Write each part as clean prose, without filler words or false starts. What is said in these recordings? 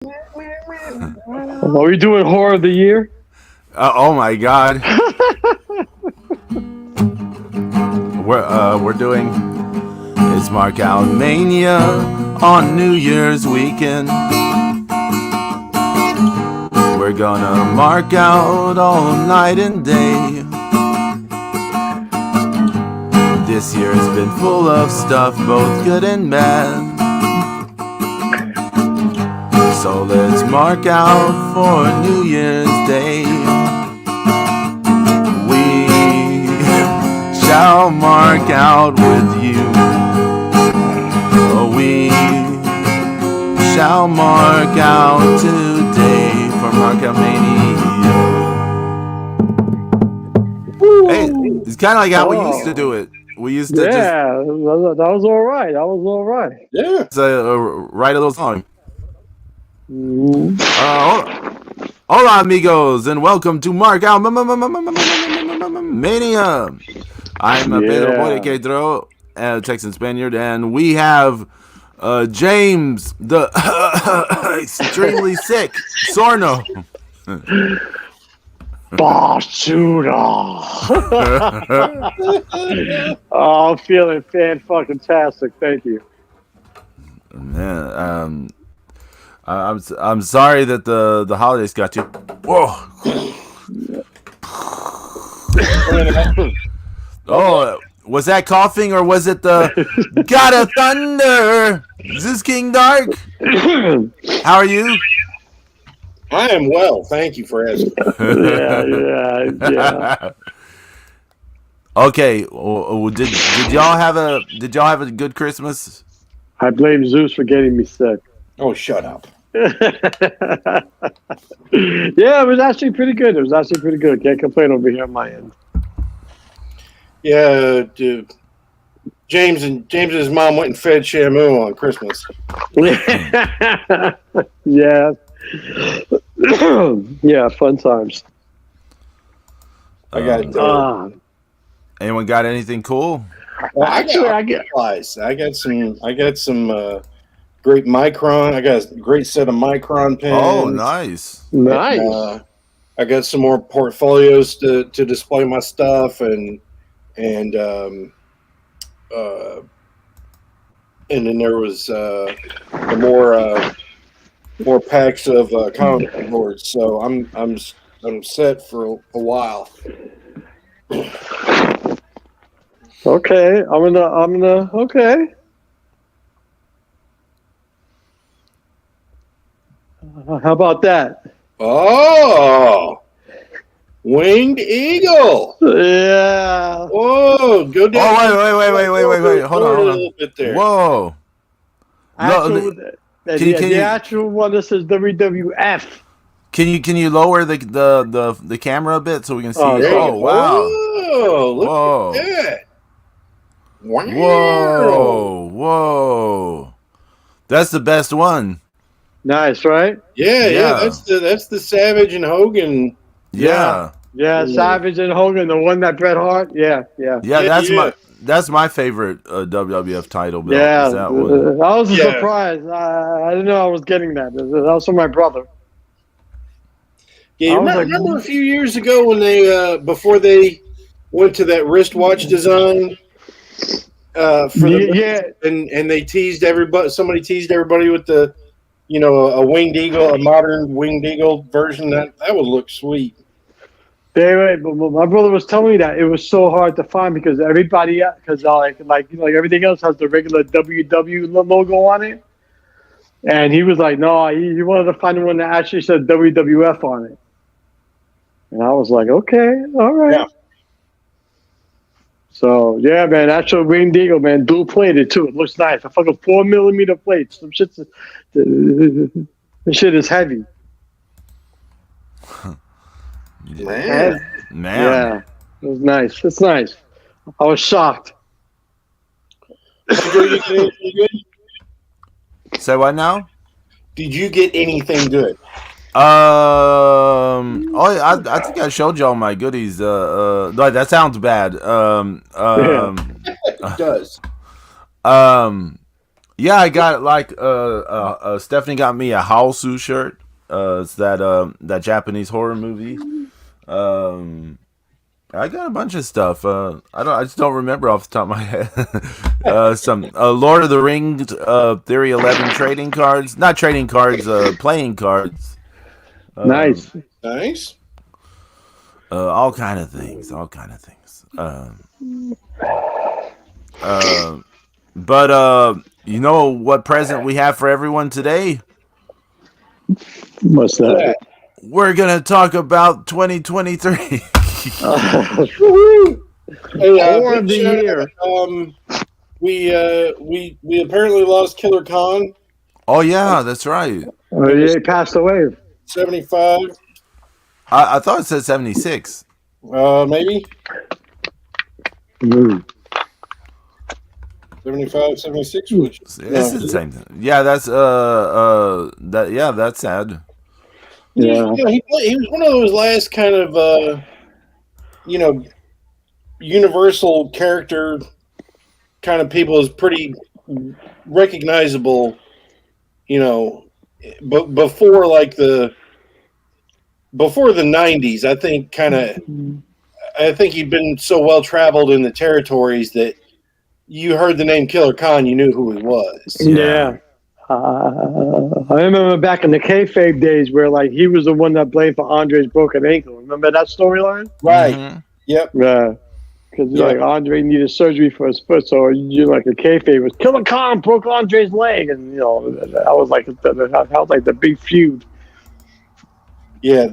Are we doing horror of the year? Oh my God, we're doing it's Mark Out Mania on New Year's weekend. We're gonna mark out all night and day. This year's been full of stuff, both good and bad. So let's mark out for New Year's Day. We shall mark out with you. We shall mark out today for Mark Out Mania. Hey, it's kind of like how we used to do it. We used to just that was all right. That was all right. Yeah. write a little song. Mhm. Hola, amigos, and welcome to Mark Out Mania. I'm Pedro Borequedro, Texan Spaniard, and we have James, the extremely sick Sorno. Basura. Oh, I'm feeling fan-fucking-tastic. Thank you. Yeah, I'm sorry that the holidays got you. Whoa. Oh, was that coughing or was it the Gotta Thunder? Is this King Dark? How are you? I am well. Thank you for asking. Yeah. Okay. Did y'all have a good Christmas? I blame Zeus for getting me sick. Oh, shut up. Yeah, it was actually pretty good. Can't complain over here on my end. Yeah, dude. James's mom went and fed Shamu on Christmas. Yeah. Yeah, fun times. I got Anyone got anything cool? well, Actually, I got supplies. I got some great Micron. I got a great set of Micron pens. Oh, nice. Nice. And, I got some more portfolios to display my stuff and then there was more packs of comic boards. So I'm set for a while. Okay, I'm gonna. Okay. How about that? Oh, winged eagle. Yeah. Whoa, go down. Oh, wait. Hold on. A little bit there. Whoa. The actual one that says WWF. Can you lower the camera a bit so we can see? Oh, Wow. Whoa, look at that. Wow. Whoa. That's the best one. Nice, right? Yeah. That's the Savage and Hogan. Yeah. Yeah, Savage and Hogan, the one that Bret Hart. Yeah. That's my favorite WWF title belt. Yeah, Is that one. that was a surprise. I didn't know I was getting that. That was from my brother. Yeah, you remember a few years ago when they before they went to that wristwatch design for the and they teased everybody. Somebody teased everybody with the a winged eagle, a modern winged eagle version that would look sweet. But my brother was telling me that it was so hard to find because everybody, like everything else has the regular WW logo on it, and he was like, no, he wanted to find one that actually said WWF on it, and I was like, okay, all right. Yeah. So yeah, man, actual winged eagle, man, dual plated too. It looks nice. A fucking 4mm plate. Some shit's this shit is heavy. Man. Yeah, it was nice. It's nice. I was shocked. Did you get anything good? Say what now? Did you get anything good? I think I showed y'all my goodies. No, that sounds bad. It does. Yeah, I got like Stephanie got me a Howsu shirt. It's that Japanese horror movie. Um, I got a bunch of stuff. I just don't remember off the top of my head. Some Lord of the Rings, Theory 11 trading cards, not trading cards, playing cards. Nice. Nice. All kind of things. But you know what present we have for everyone today? What's that? We're gonna talk about 2023. Hey, Horror of the year. We apparently lost Killer Khan. Oh yeah, that's right. He passed away. 75, I thought it said 76. maybe Mm. 75, 76. Which It's the same thing. Yeah, that's that's sad. Yeah. he was one of those last kind of universal character kind of people is pretty recognizable. But before the 90s, I think he'd been so well traveled in the territories that you heard the name Killer Khan, you knew who he was. Yeah. I remember back in the kayfabe days where like he was the one that blamed for Andre's broken ankle. Remember that storyline? Right. Mm-hmm. Yep. Yeah. Because like Andre needed surgery for his foot, so you like a kayfabe was Killer Khan broke Andre's leg, and that was like the big feud. Yeah.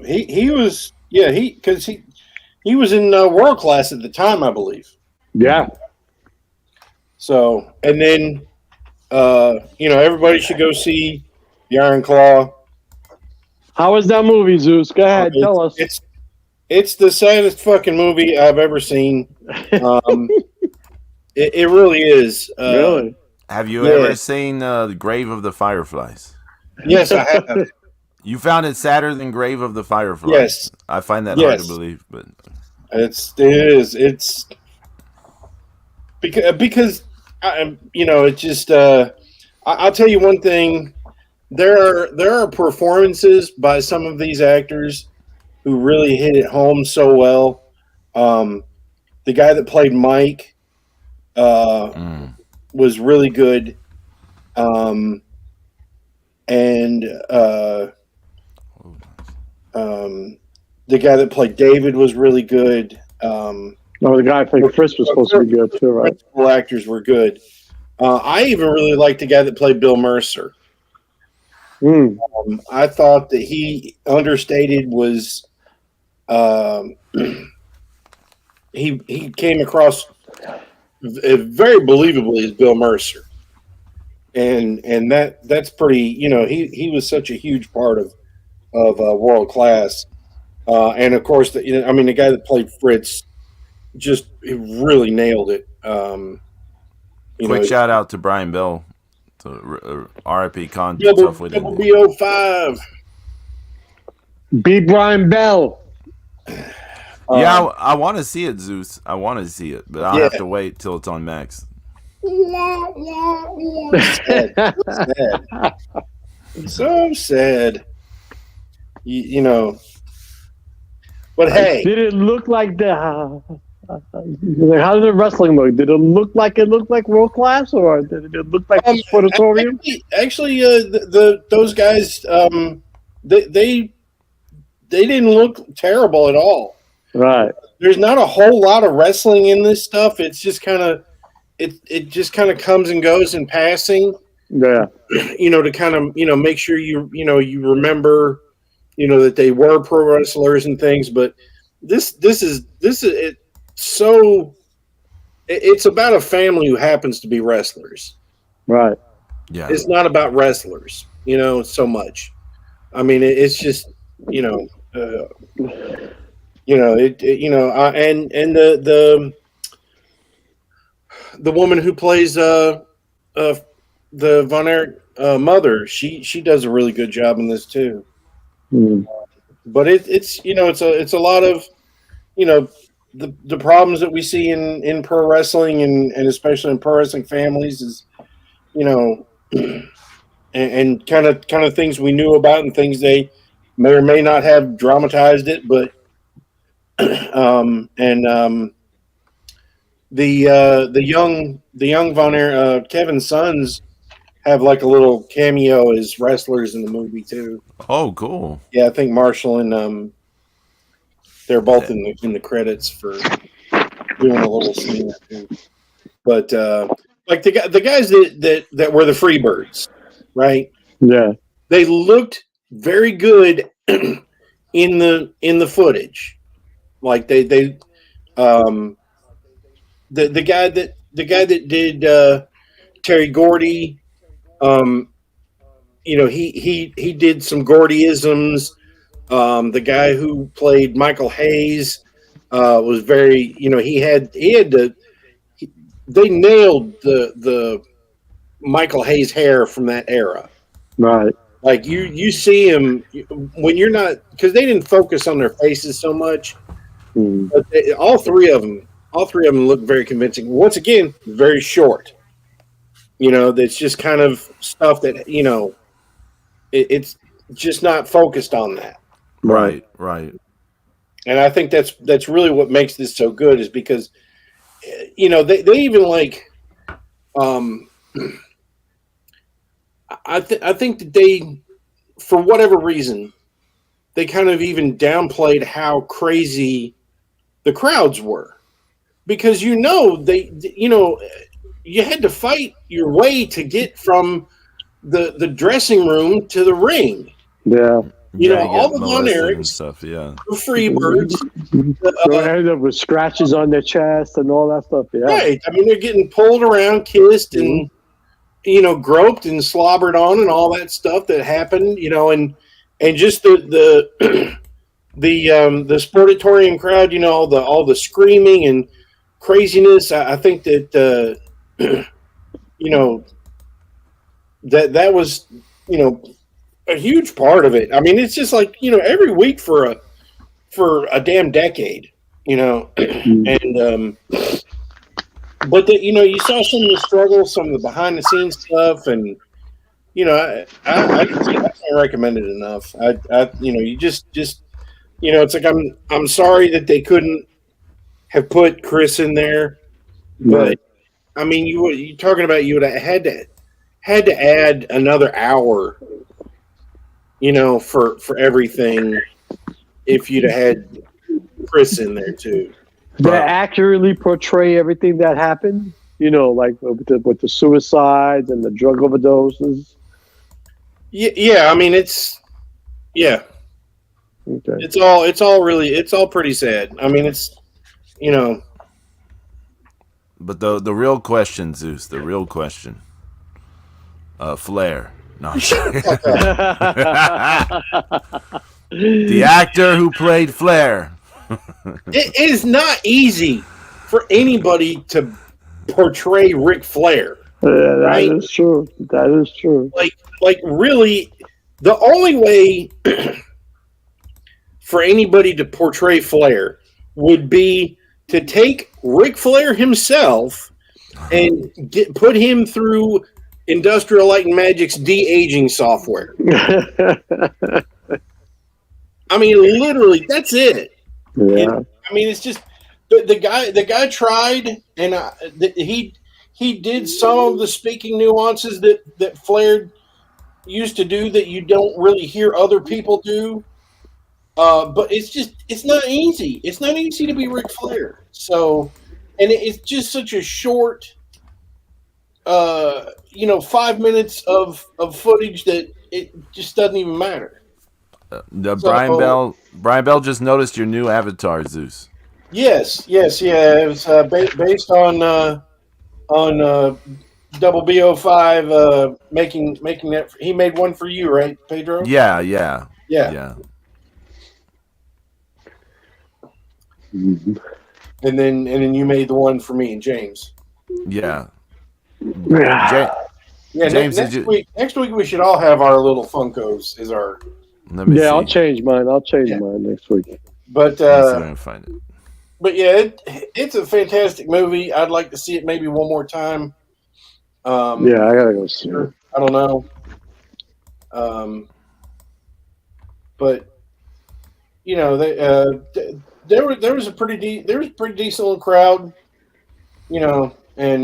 He was because he was in World Class at the time, I believe. Yeah. So, and then, everybody should go see the Iron Claw. How was that movie, Zeus? Go ahead, tell us. It's the saddest fucking movie I've ever seen. It really is. Really? Have you ever seen The Grave of the Fireflies? Yes, I have. You found it sadder than Grave of the Fireflies? Yes. I find that hard to believe, but it is. It's because it just. I'll tell you one thing. There are performances by some of these actors who really hit it home so well. The guy that played Mike was really good. And the guy that played David was really good. The guy playing Chris was supposed to be good too, right? All actors were good. I even really liked the guy that played Bill Mercer. I thought that he understated was he came across very believably as Bill Mercer, and that's pretty. He was such a huge part of World Class, and of course the guy that played Fritz just really nailed it. Quick shout out to Brian Bell, to R.I.P. Con. BO5. Beat Brian Bell. Yeah, I want to see it, Zeus. I want to see it, but I'll have to wait till it's on Max. Sad. So sad. But hey, did it look like the? How did the wrestling look? Did it look like World Class, or did it look like Sportatorium? Actually, those guys, they didn't look terrible at all. Right. There's not a whole lot of wrestling in this stuff. It's just kind of it just kind of comes and goes in passing. Yeah. To kind of make sure you remember that they were pro wrestlers and things. But this is it. So it's about a family who happens to be wrestlers. Right. Yeah. It's not about wrestlers, so much. I mean, it's just, and the woman who plays the Von Erich mother, she does a really good job in this too. But it's a lot of the problems that we see in pro wrestling and especially in pro wrestling families is you know, and kind of things we knew about and things they may or may not have dramatized it, but and the young Von Kevin's sons have like a little cameo as wrestlers in the movie too. Oh, cool. Yeah, I think Marshall and they're both in the credits for doing a little scene. But like the guys that were the Freebirds, right? Yeah. They looked very good in the footage. Like the guy that did Terry Gordy, he did some Gordyisms. The guy who played Michael Hayes was very, he had to. They nailed the Michael Hayes hair from that era. Right. Like you see him when you're not, because they didn't focus on their faces so much. But all three of them look very convincing. Once again, very short. That's just kind of stuff that it's just not focused on that. Right. And I think that's really what makes this so good, is because they even like I think that they, for whatever reason, they kind of even downplayed how crazy the crowds were, because you had to fight your way to get from the dressing room to the ring. Yeah. All the Von Erichs, stuff. Yeah. the Freebirds, they ended up with scratches on their chest and all that stuff. Yeah. Right. I mean, they're getting pulled around, kissed, and groped and slobbered on, and all that stuff that happened. And just the sportatorium crowd. All the screaming and craziness. I think that that was a huge part of it. I mean, it's just like every week for a damn decade. And but you saw some of the struggle, some of the behind the scenes stuff, and I can't recommend it enough. You just it's like I'm sorry that they couldn't have put Chris in there, but I mean, you talking about you would have had to add another hour, for everything, if you'd have had Chris in there too. They accurately portray everything that happened, like with the suicides and the drug overdoses. Yeah. I mean, it's okay. It's all pretty sad. I mean, it's But the real question, Zeus, the real question, Flair. No, I'm kidding. The actor who played Flair. It is not easy for anybody to portray Ric Flair. That is true. That is true. Like really, the only way for anybody to portray Flair would be to take Ric Flair himself and put him through Industrial Light and Magic's de-aging software. I mean, literally, that's it. Yeah. I mean, it's just the guy tried, and he did some of the speaking nuances that Flair used to do that you don't really hear other people do. But it's not easy. It's not easy to be Ric Flair. So, and it's just such a short, 5 minutes of footage that it just doesn't even matter. Brian Bell just noticed your new avatar, Zeus. Yes, yeah. It was based on Double BO5 making that. He made one for you, right, Pedro? Yeah. Mm-hmm. And then you made the one for me and James. Yeah. James, next week we should all have our little Funkos as our. See. I'll change mine. Mine next week. But I'm gonna find it. But yeah, it's a fantastic movie. I'd like to see it maybe one more time. Yeah, I gotta go see it. I don't know. But you know, there was a pretty decent little crowd. You know, and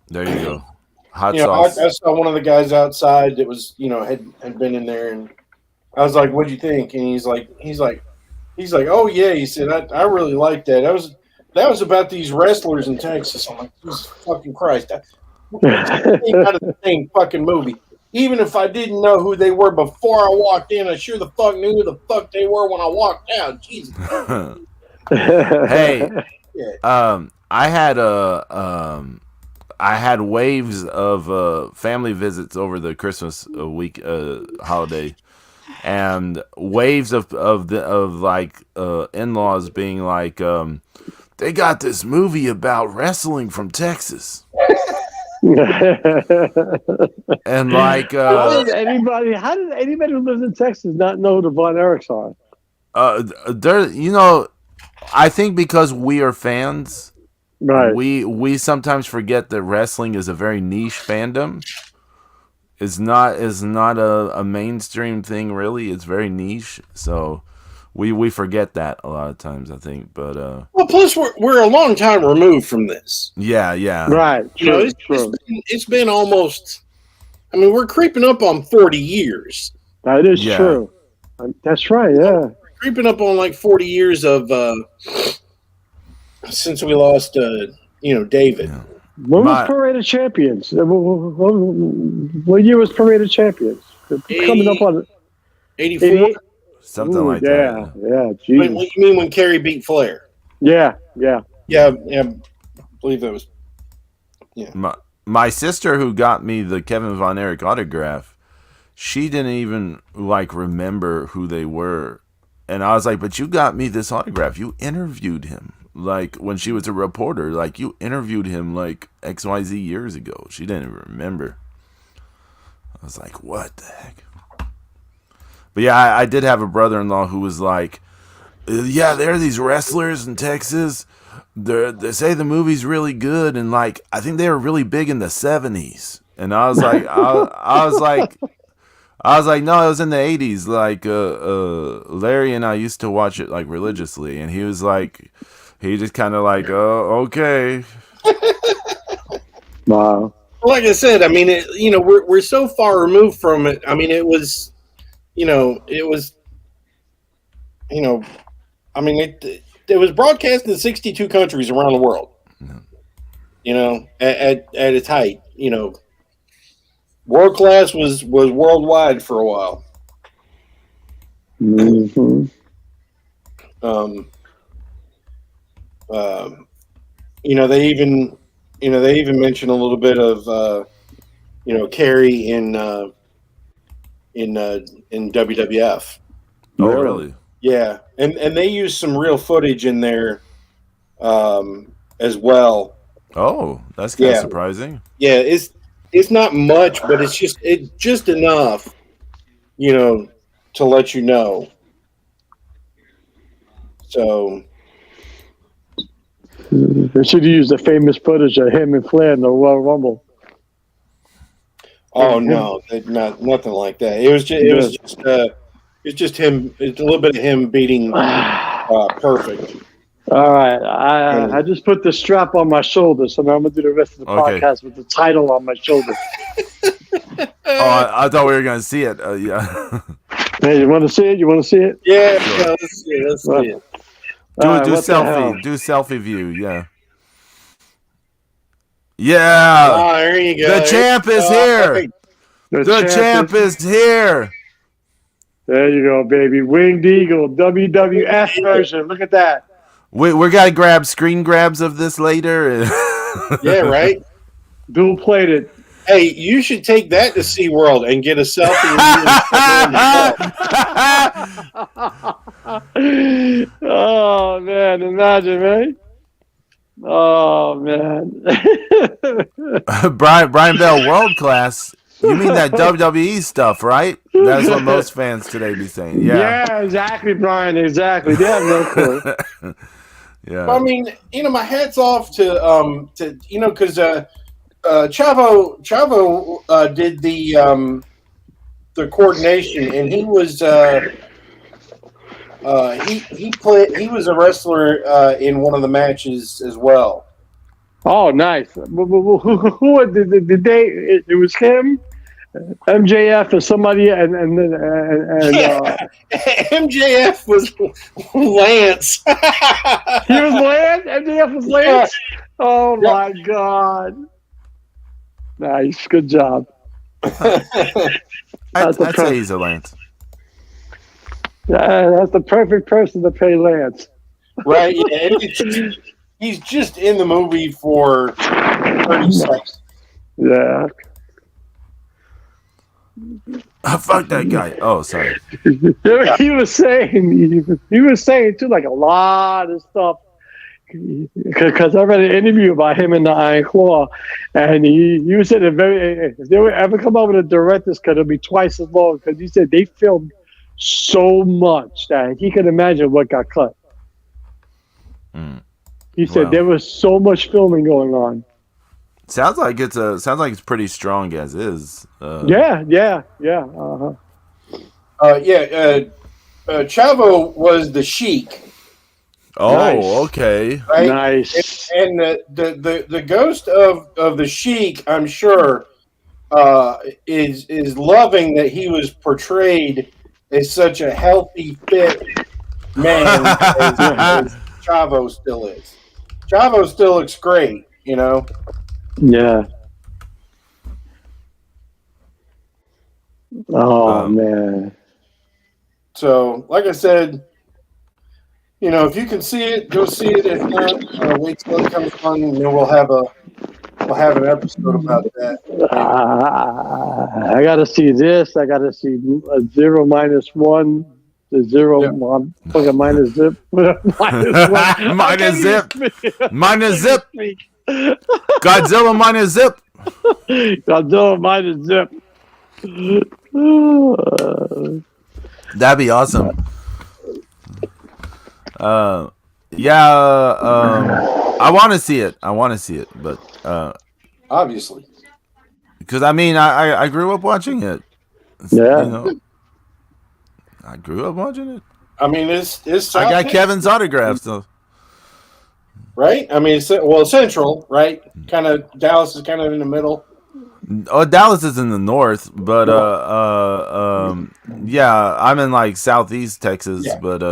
There you go. Hot you know, sauce. I saw one of the guys outside that was, you know, had been in there, and I was like, "What'd you think?" And he's like, "Oh yeah," he said, "I really liked that. That was about these wrestlers in Texas." I'm like, "Jesus fucking Christ!" It's out of the same fucking movie. Even if I didn't know who they were before I walked in, I sure the fuck knew who the fuck they were when I walked out. Jesus. Hey, Yeah. I had waves of family visits over the Christmas week holiday, and waves of in-laws being like, they got this movie about wrestling from Texas, and like how did anybody who lives in Texas not know who the Von Erichs are? there, you know, I think because we are fans. Right. We sometimes forget that wrestling is a very niche fandom. It's not a mainstream thing really. It's very niche. So we forget that a lot of times, I think. But well, plus we're a long time removed from this. yeah. Right. You know, it's been almost. I mean, we're creeping up on 40 years. That is true. That's right. Yeah. Creeping up on like 40 years of since we lost, you know, David. Yeah. When was Parade of Champions? What year was Parade of Champions? Coming up on 84? Something like that. Yeah, geez. You mean when Kerry beat Flair? Yeah. I believe that was. Yeah. My sister, who got me the Kevin Von Erich autograph, she didn't even like remember who they were, and I was like, "But you got me this autograph. You interviewed him." Like when she was a reporter, like you interviewed him like XYZ years ago. She didn't even remember. I was like, what the heck? But yeah, I did have a brother-in-law who was like, yeah, there are these wrestlers in Texas. They say the movie's really good, and like I think they were really big in the 70s. And I was like, I was like, no, it was in the 80s. Like Larry and I used to watch it like religiously, and he was like. He just kind of like, oh, okay. Wow. Like I said, I mean, you know, we're so far removed from it. I mean, it was, I mean, it was broadcast in 62 countries around the world. Mm-hmm. You know, at its height, you know, world class was worldwide for a while. Mm-hmm. You know, they even mention a little bit of, you know, Kerry in WWF. Oh, really? Yeah, and they use some real footage in there, as well. Oh, that's kind of surprising. Yeah, it's not much, but it's just enough, you know, to let you know. So. They should use the famous footage of him and Flair in the Royal Rumble. Oh no, nothing like that. It was just him. It's a little bit of him beating Perfect. All right, I just put the strap on my shoulder, so now I'm gonna do the rest of the podcast with the title on my shoulder. I thought we were gonna see it. Yeah. Hey, you want to see it? Yeah, sure. Let's see it. Do selfie. Do selfie view. Yeah. Yeah. Oh, there you go. The champ is here. The champ is here. There you go, baby. Winged Eagle, WWF version. Look at that. We're gonna grab screen grabs of this later. Yeah, right. Dual plated. Hey, you should take that to SeaWorld and get a selfie. Oh man, imagine, right? Oh man. Brian Bell, world class. You mean that WWE stuff, right? That's what most fans today be saying. Yeah. Yeah, exactly, Brian. Exactly. They have no clue. Yeah. I mean, my hat's off to because Chavo did the coordination, and he was he was a wrestler in one of the matches as well. Oh, nice. Who did they? It was him, MJF, and somebody, and Yeah, MJF was Lance. he was Lance. MJF was Yeah, Lance. Oh yeah. my God! Nice, good job. I'd say he's a Lance. That's the perfect person to play Lance. Right. Yeah, and he's just in the movie for 30 seconds. Yeah. Fuck that guy. Oh, sorry. He was saying too, like a lot of stuff. Because I read an interview about him in the Iron Claw, and he said if they would ever come out with a director's cut, it'll be twice as long. Because he said they filmed so much that he could imagine what got cut. He said there was so much filming going on. Sounds like it's pretty strong as is. Yeah. Chavo was the Sheik. Oh, Nice. okay. Right? Nice. And the ghost of the Sheik, I'm sure, is loving that he was portrayed as such a healthy, fit man as Chavo still is. Chavo still looks great, Yeah. Oh man. So, like I said, if you can see it, go see it. If not, wait till it comes on, and then we'll have an episode about that. I gotta see this. I gotta see a 0 minus 1. The 0 fucking minus zip. Minus zip. Minus zip. Godzilla minus zip. Godzilla minus zip. That'd be awesome. I want to see it, but obviously, because I grew up watching it. Yeah, I grew up watching it. I mean, it's I got Kevin's autograph, so right. I mean, it's central, right? Kind of Dallas is kind of in the middle. Oh, Dallas is in the north, but I'm in like southeast Texas, but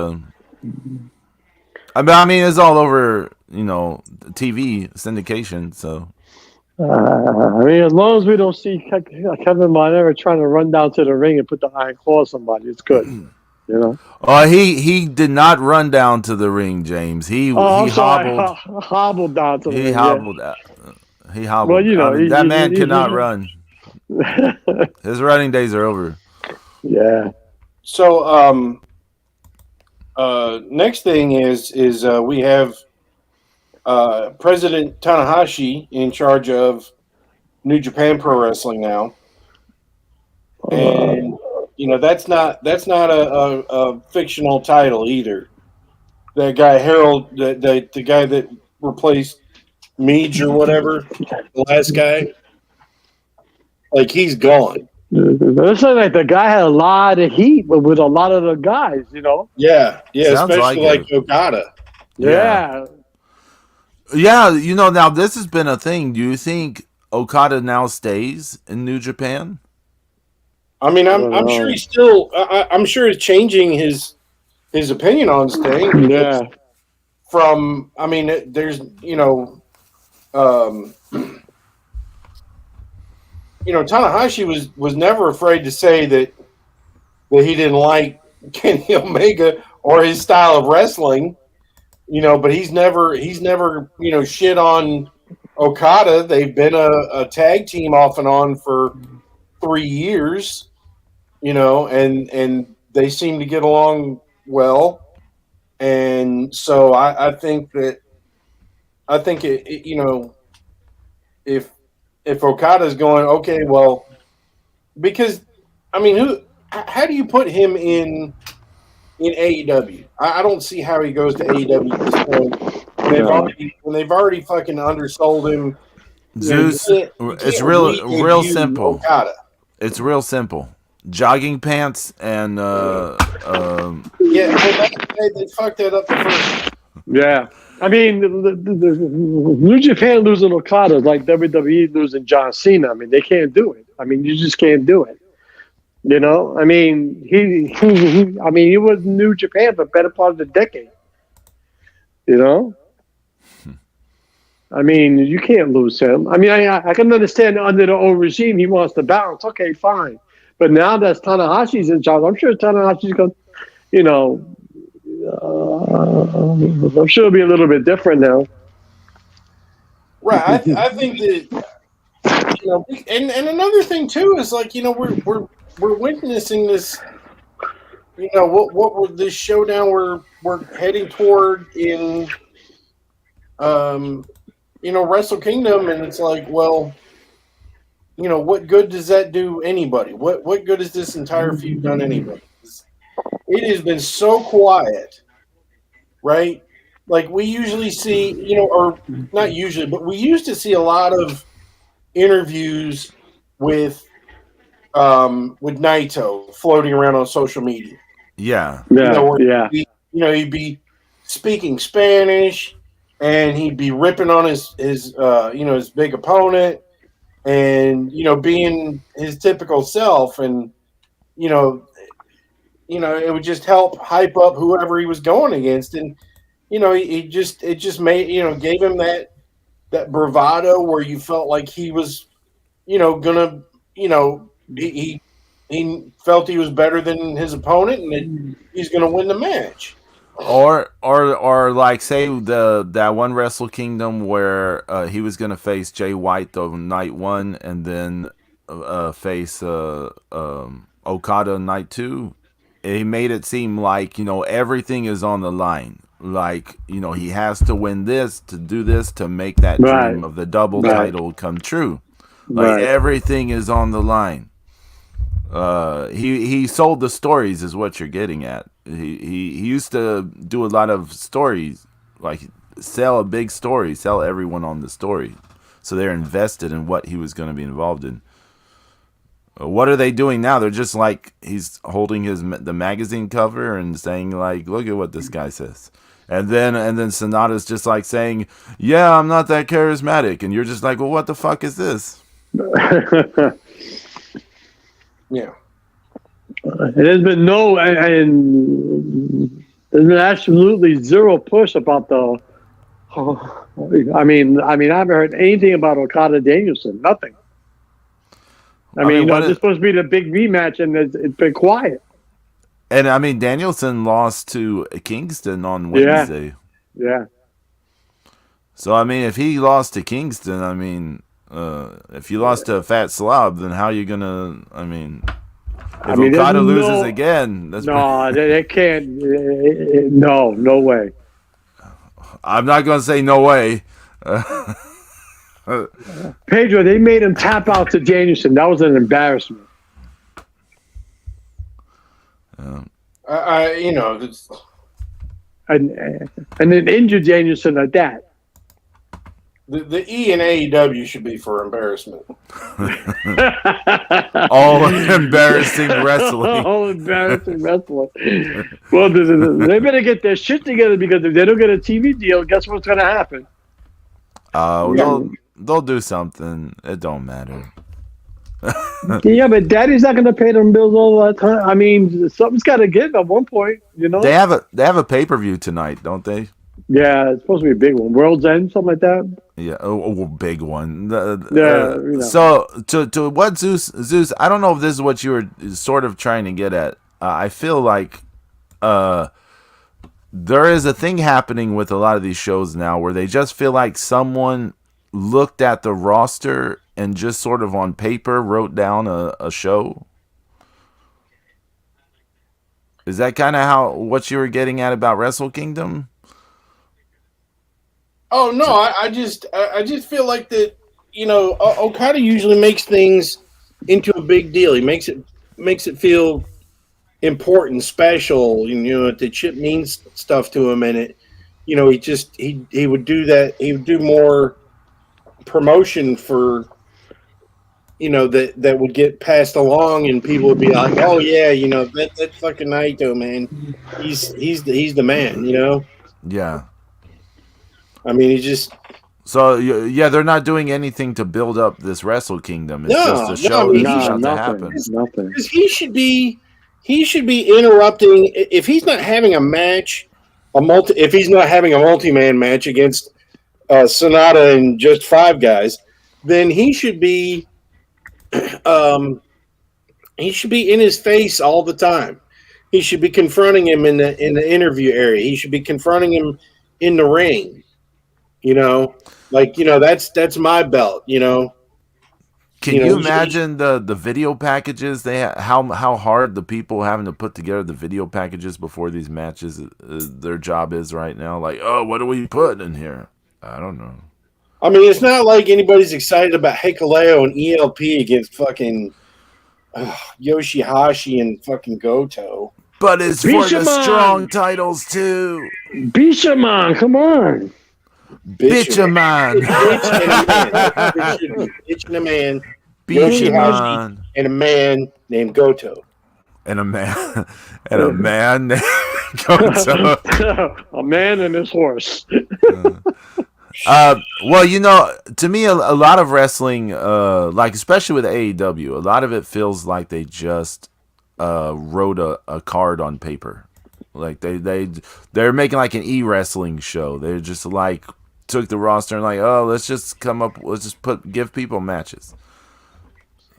I mean, it's all over, TV syndication. So, I mean, as long as we don't see Kevin Mania trying to run down to the ring and put the iron claw on somebody, it's good. Oh, he did not run down to the ring, James. He hobbled down to the ring. He hobbled. He hobbled. Well, that man cannot run. His running days are over. Yeah. So, next thing is we have President Tanahashi in charge of New Japan Pro Wrestling now, and that's not a fictional title either. That guy Harold, the guy that replaced Meej or whatever, the last guy, like he's gone. Looks like the guy had a lot of heat with a lot of the guys, Yeah, Sounds especially like Okada. Yeah. Yeah, now this has been a thing. Do you think Okada now stays in New Japan? I mean, I'm sure he's still. I'm sure he's changing his opinion on this thing. Yeah. There's Tanahashi was never afraid to say that he didn't like Kenny Omega or his style of wrestling, but he's never shit on Okada. They've been a tag team off and on for 3 years, and they seem to get along well. And so I think if Okada's going, okay, well, because how do you put him in in AEW. I don't see how he goes to AEW at this point. When they've already fucking undersold him. Zeus, You it's can't real re-debut simple. Okada. It's real simple. Jogging pants and Yeah, they fucked that up the first. Yeah. I mean, the New Japan losing Okada is like WWE losing John Cena. I mean, they can't do it. I mean, you just can't do it. You know, I mean, he was in New Japan for the better part of the decade. You know, I mean, you can't lose him. I mean, I can understand under the old regime he wants to bounce. Okay, fine. But now that Tanahashi's in charge, I'm sure Tanahashi's going. You know, I'm sure it'll be a little bit different now. Right. I think that and another thing too is like we're witnessing this. What this showdown we're heading toward in Wrestle Kingdom, and it's like, well, what good does that do anybody? What good has this entire feud done anybody? It has been so quiet, right? Like we usually see, or not usually, but we used to see a lot of interviews with Naito floating around on social media. Yeah. He'd be speaking Spanish, and he'd be ripping on his big opponent, and being his typical self, and it would just help hype up whoever he was going against, and it just made gave him that bravado where you felt like he was gonna he felt he was better than his opponent, and that he's gonna win the match. Or like say that one Wrestle Kingdom where he was gonna face Jay White the night one, and then face Okada night two. He made it seem like everything is on the line. Like he has to win this to do this to make that dream of the double title come true. Like everything is on the line. He sold the stories is what you're getting at. He used to do a lot of stories, like sell a big story, sell everyone on the story, so they're invested in what he was going to be involved in. What are they doing now? They're just like he's holding the magazine cover and saying like, "Look at what this guy says," and then Sonata's just like saying, "Yeah, I'm not that charismatic," and you're just like, "Well, what the fuck is this?" Yeah. There's been there's been absolutely zero push about the. I mean, I haven't heard anything about Okada Danielson. Nothing. I mean, this is supposed to be the big rematch, and it's been quiet. And I mean, Danielson lost to Kingston on Wednesday. Yeah. So I mean, if he lost to Kingston, I mean, if you lost to a fat slob, then how are you gonna? I mean, if Okada loses again, that's they can't. No way. I'm not gonna say no way. Pedro, they made him tap out to Danielson. That was an embarrassment. And then injured Danielson at that. The E in AEW should be for embarrassment. All embarrassing wrestling. All embarrassing wrestling. Well, they better get their shit together, because if they don't get a TV deal, guess what's going to happen? They'll do something. It don't matter. Yeah, but Daddy's not going to pay them bills all the time. I mean, something's got to give at one point, They have a pay-per-view tonight, don't they? Yeah, it's supposed to be a big one. World's End, something like that. Yeah, a big one. So to what Zeus, I don't know if this is what you were sort of trying to get at. I feel like there is a thing happening with a lot of these shows now where they just feel like someone looked at the roster and just sort of on paper wrote down a show. Is that kind of what you were getting at about Wrestle Kingdom? Oh no, I just feel like that. Okada usually makes things into a big deal. He makes it feel important, special. The chip means stuff to him, and he would do that. He would do more promotion for that would get passed along, and people would be like, "Oh yeah, that fucking Naito man, he's the man." Yeah. I mean, he just So yeah, they're not doing anything to build up this Wrestle Kingdom. It's just a I show mean, that's about to nothing, happen. nothing. because he should be interrupting if he's not having a match, if he's not having a multi-man match against Sonata and just five guys, then he should be in his face all the time. He should be confronting him in the interview area. He should be confronting him in the ring. That's my belt. Can you imagine the video packages how hard the people having to put together the video packages before these matches their job is right now? Like, oh, what do we put in here? I don't know. I mean, it's not like anybody's excited about Hikuleo and ELP against fucking Yoshihashi and fucking Goto. But it's for the strong titles too. Bishamon, come on. Bitchaman. Bitch and a man. Bitchaman. And a man named Goto. And a man named Goto. A man and his horse. Well, to me, a lot of wrestling, like especially with AEW, a lot of it feels like they just wrote a card on paper. Like they're making like an e-wrestling show. They're just like took the roster and like, oh, let's just give people matches.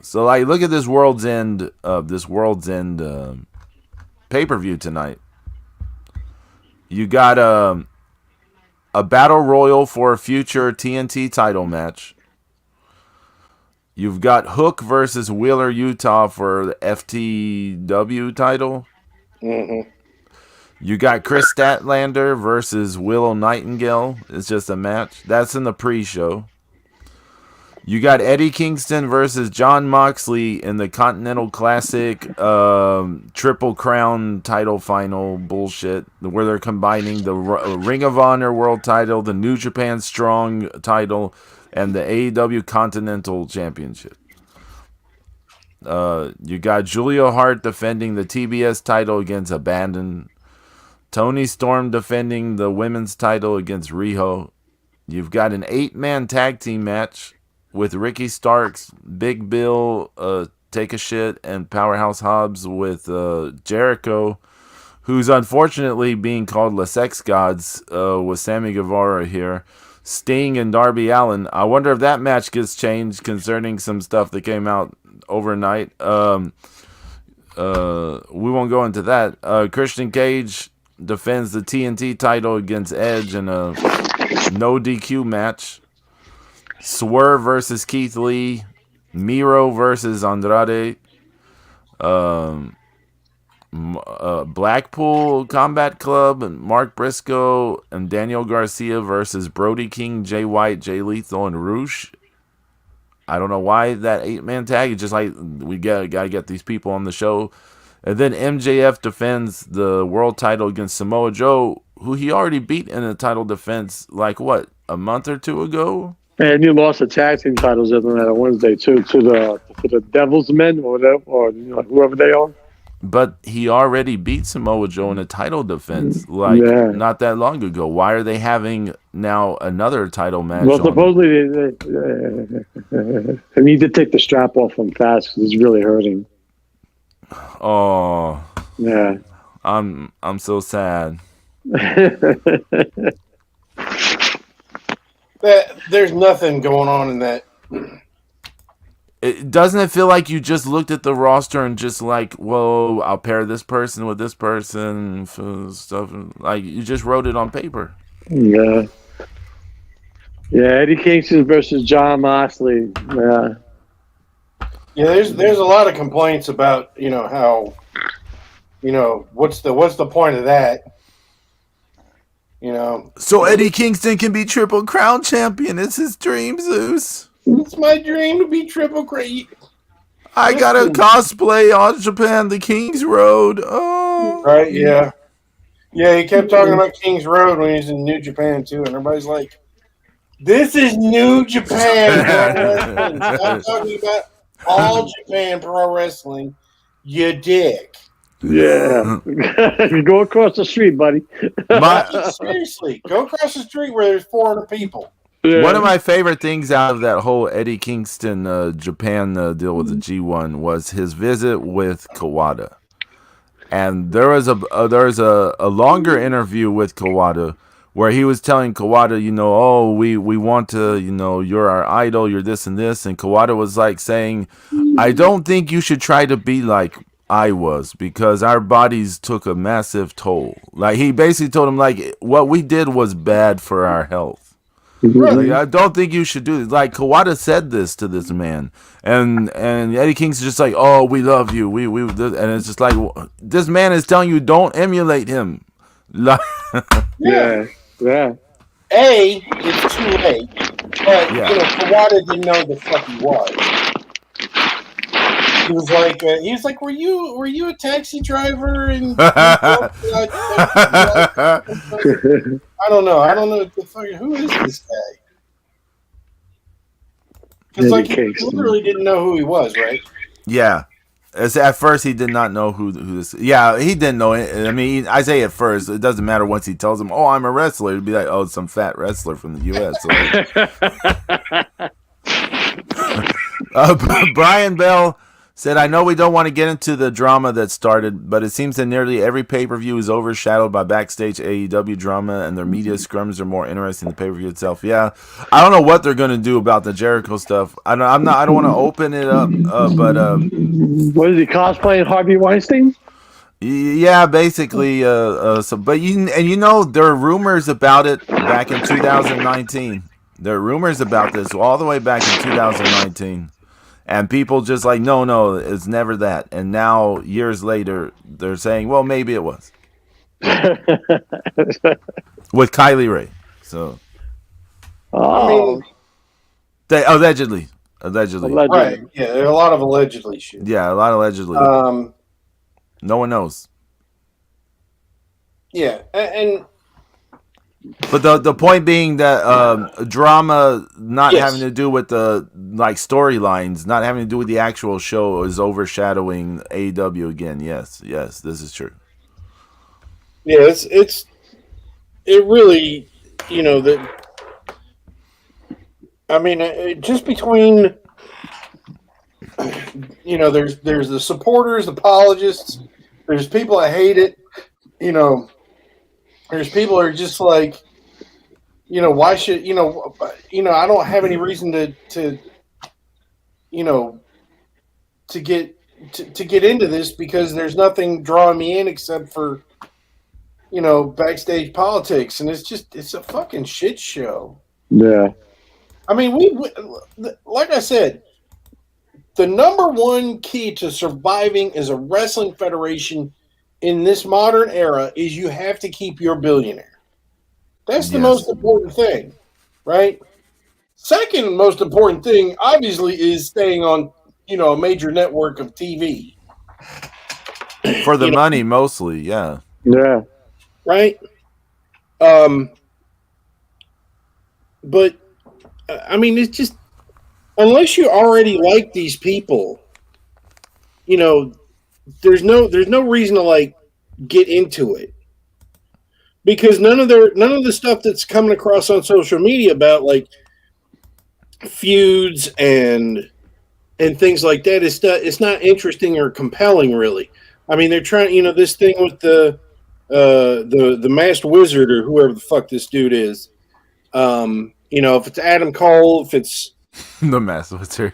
So like, look at this World's End pay-per-view tonight. You got a battle royal for a future TNT title match. You've got Hook versus Wheeler Utah for the FTW title. Mm-hmm. You got Chris Statlander versus Willow Nightingale. It's just a match. That's in the pre-show. You got Eddie Kingston versus John Moxley in the Continental Classic Triple Crown title final bullshit, where they're combining the Ring of Honor World title, the New Japan Strong title, and the AEW Continental Championship. You got Julia Hart defending the TBS title against Abandon. Tony Storm defending the women's title against Riho. You've got an 8-man tag team match with Ricky Starks, Big Bill, Take a Shit, and Powerhouse Hobbs with Jericho, who's unfortunately being called La Sex Gods with Sammy Guevara here. Sting and Darby Allin. I wonder if that match gets changed concerning some stuff that came out overnight. We won't go into that. Christian Cage defends the TNT title against Edge in a no DQ match. Swerve versus Keith Lee. Miro versus Andrade. Blackpool Combat Club and Mark Briscoe and Daniel Garcia versus Brody King, Jay White, Jay Lethal, and Roosh. I don't know why that 8-man tag. It's just like we gotta get these people on the show. And then MJF defends the world title against Samoa Joe, who he already beat in a title defense a month or two ago. And you lost the tag team titles on Wednesday too to the Devil's Men or whoever they are. But he already beat Samoa Joe in a title defense not that long ago. Why are they having now another title match? Well, supposedly they need to take the strap off him fast because it's really hurting. Oh, yeah. I'm so sad. There's nothing going on in that. Doesn't it feel like you just looked at the roster and just like, whoa, I'll pair this person with this person, stuff like you just wrote it on paper. Yeah. Yeah, Eddie Kingston versus John Moxley. Yeah. Yeah, there's a lot of complaints about how what's the point of that. So Eddie Kingston can be Triple Crown champion. It's his dream, Zeus. It's my dream to be Triple Crown. I got a cosplay on Japan, the King's Road. Oh, Right? Yeah. Yeah, he kept talking about King's Road when he was in New Japan too, and everybody's like, "This is New Japan Pro Wrestling. Stop talking about All Japan Pro Wrestling, you dick." Yeah. Go across the street, buddy. Seriously, go across the street where there's 400 people. Yeah. One of my favorite things out of that whole Eddie Kingston Japan deal with the G1 was his visit with Kawada. And there was a longer interview with Kawada where he was telling Kawada, oh, we want to, you're our idol, you're this and this. And Kawada was like saying, I don't think you should try to be like I was, because our bodies took a massive toll. Like, he basically told him, like, what we did was bad for our health. Like, I don't think you should do this. Like, Kawada said this to this man, and Eddie Kingston's just like, oh, we love you, and it's just like, this man is telling you don't emulate him. Like, yeah. A, it's too late, but Kawada didn't know the fuck he was. He was like, were you a taxi driver? And I don't know what the fuck. Who is this guy? Because he literally didn't know who he was, right? Yeah. At first, he did not know who this. Yeah, he didn't know it. I mean, I say at first, it doesn't matter once he tells him, "Oh, I'm a wrestler." It'd be like, "Oh, it's some fat wrestler from the U.S." Brian Bell said, I know we don't want to get into the drama that started, but it seems that nearly every pay-per-view is overshadowed by backstage AEW drama, and their media scrums are more interesting than the pay-per-view itself. Yeah, I don't know what they're going to do about the Jericho stuff. I don't want to open it up, but what is he cosplaying Harvey Weinstein? Yeah, basically. But there are rumors about it back in 2019. There are rumors about this all the way back in 2019. And people just like, no, it's never that. And now, years later, they're saying, well, maybe it was. With Kylie Ray. So. Oh. They allegedly. Right. Yeah, there are a lot of allegedly shit. Yeah, a lot of allegedly. No one knows. Yeah, and but the point being that drama not having to do with the storylines, not having to do with the actual show, is overshadowing AEW again. Yes, this is true. Yeah, it really, just between, there's the supporters, apologists, there's people that hate it, there's people who are just like, why should, I don't have any reason to get into this, because there's nothing drawing me in except for, backstage politics. And it's a fucking shit show. Yeah. I mean, we like I said, the number one key to surviving as a wrestling federation in this modern era is you have to keep your billionaire. That's the most important thing, right? Second most important thing, obviously, is staying on, a major network of TV. For the money, mostly, yeah. Yeah. Right? But, I mean, it's just, unless you already like these people, there's no reason to get into it, because none of the stuff that's coming across on social media about feuds and things like that it's not interesting or compelling, really. I mean, they're trying, this thing with the masked wizard, or whoever the fuck this dude is. If it's Adam Cole, if it's the masked wizard.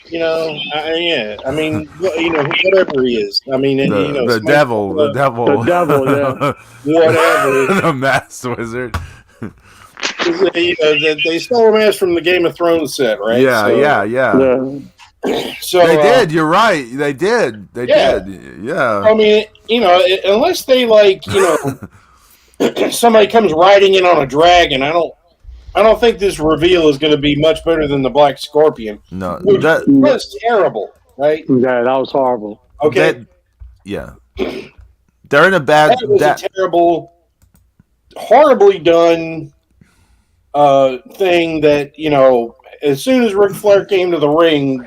Yeah. I mean, whatever he is. I mean, the devil. Yeah. Whatever. The masked wizard. They stole a mask from the Game of Thrones set, right? Yeah. So they did. You're right. They did. They did. Yeah. I mean, unless they somebody comes riding in on a dragon, I I don't think this reveal is going to be much better than the Black Scorpion. No, Which that was terrible, right? Yeah, that was horrible. Okay, that yeah, they're in a bad that was a terrible, horribly done thing. That as soon as Ric Flair came to the ring,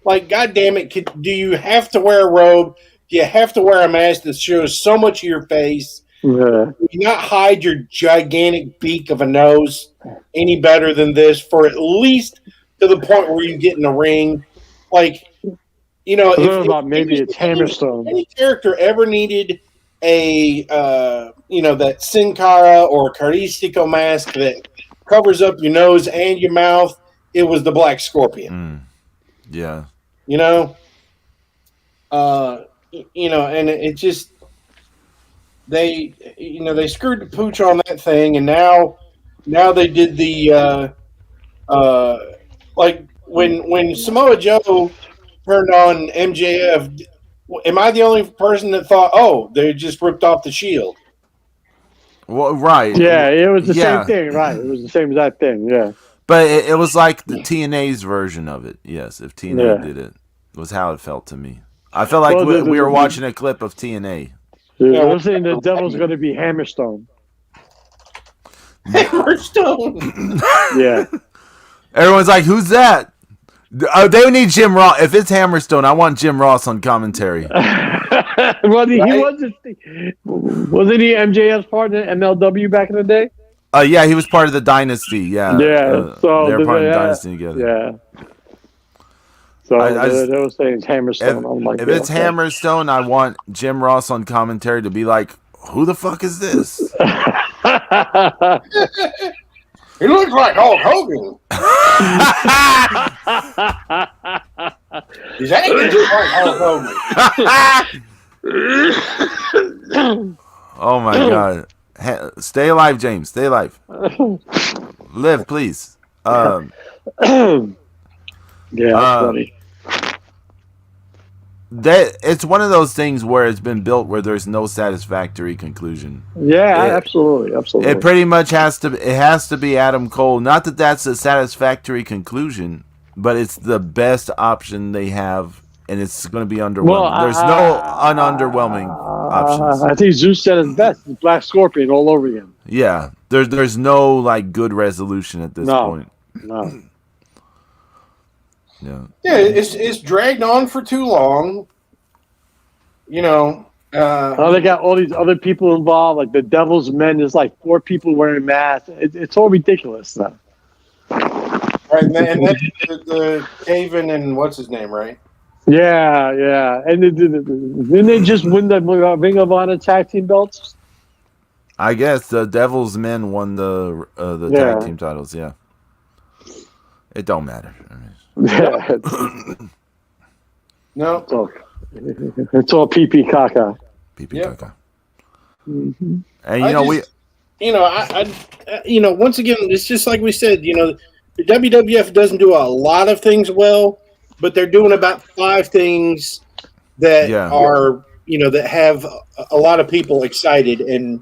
like, God damn it, do you have to wear a robe? Do you have to wear a mask that shows so much of your face? Yeah. Do you not hide your gigantic beak of a nose any better than this for at least to the point where you get in the ring? Like, About maybe it's Hammerstone. Any character ever needed a that Sin Cara or Caristico mask that covers up your nose and your mouth, it was the Black Scorpion. Yeah. And it just they screwed the pooch on that thing, and now they did the like when Samoa Joe turned on MJF. Am I the only person that thought, oh, they just ripped off the Shield? Well, right. Yeah, it was the same thing, right? It was the same exact thing, yeah. But it was like the TNA's version of it. Yes, if TNA did it, was how it felt to me. I felt like we were watching a clip of TNA. I was saying the devil's going to be Hammerstone. Hammerstone. Yeah. Everyone's like, "Who's that?" They need Jim Ross. If it's Hammerstone, I want Jim Ross on commentary. Well, he wasn't he MJF's partner in MLW back in the day? Yeah, he was part of the Dynasty. Yeah, so they were part of the Dynasty together. Yeah. So they were saying Hammerstone. If it's Hammerstone, I want Jim Ross on commentary to be like, "Who the fuck is this?" He looks like Hulk Hogan. He's acting just like Hulk Hogan. Oh my god! Stay alive, James. Stay alive. Live, please. Yeah, that's funny. It's one of those things where it's been built where there's no satisfactory conclusion. Yeah, absolutely. It pretty much has to be Adam Cole. Not that that's a satisfactory conclusion, but it's the best option they have, and it's going to be underwhelming. Well, there's no underwhelming options. I think Zeus said it best. It's Black Scorpion all over again. Yeah, there's no like good resolution at this point. No. Yeah. Yeah, it's dragged on for too long. They got all these other people involved, like the Devil's Men. There's like 4 people wearing masks. It's all ridiculous now. Right, and then the Taven and what's his name, right? Yeah. And didn't they just win the Ring of Honor tag team belts? I guess the Devil's Men won the tag team titles. Yeah. It don't matter. I mean, No. It's all pee-pee caca. Pee-pee caca. Mm-hmm. And once again, it's just like we said, the WWF doesn't do a lot of things well, but they're doing about 5 things that are, that have a lot of people excited, and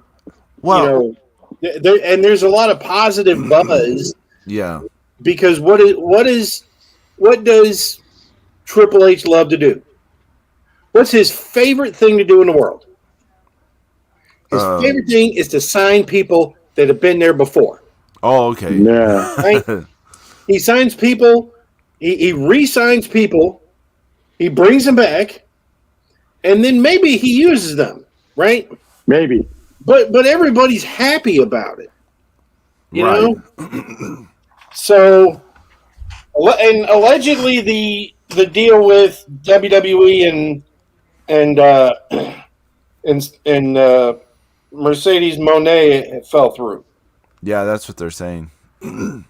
there's a lot of positive buzz. Yeah. Because what does Triple H love to do? What's his favorite thing to do in the world? His favorite thing is to sign people that have been there before. Oh, okay. Yeah. Right? He signs people. He re-signs people. He brings them back, and then maybe he uses them. Right? Maybe. But everybody's happy about it. You know. So. And allegedly, the deal with WWE and Mercedes Moné fell through. Yeah, that's what they're saying. And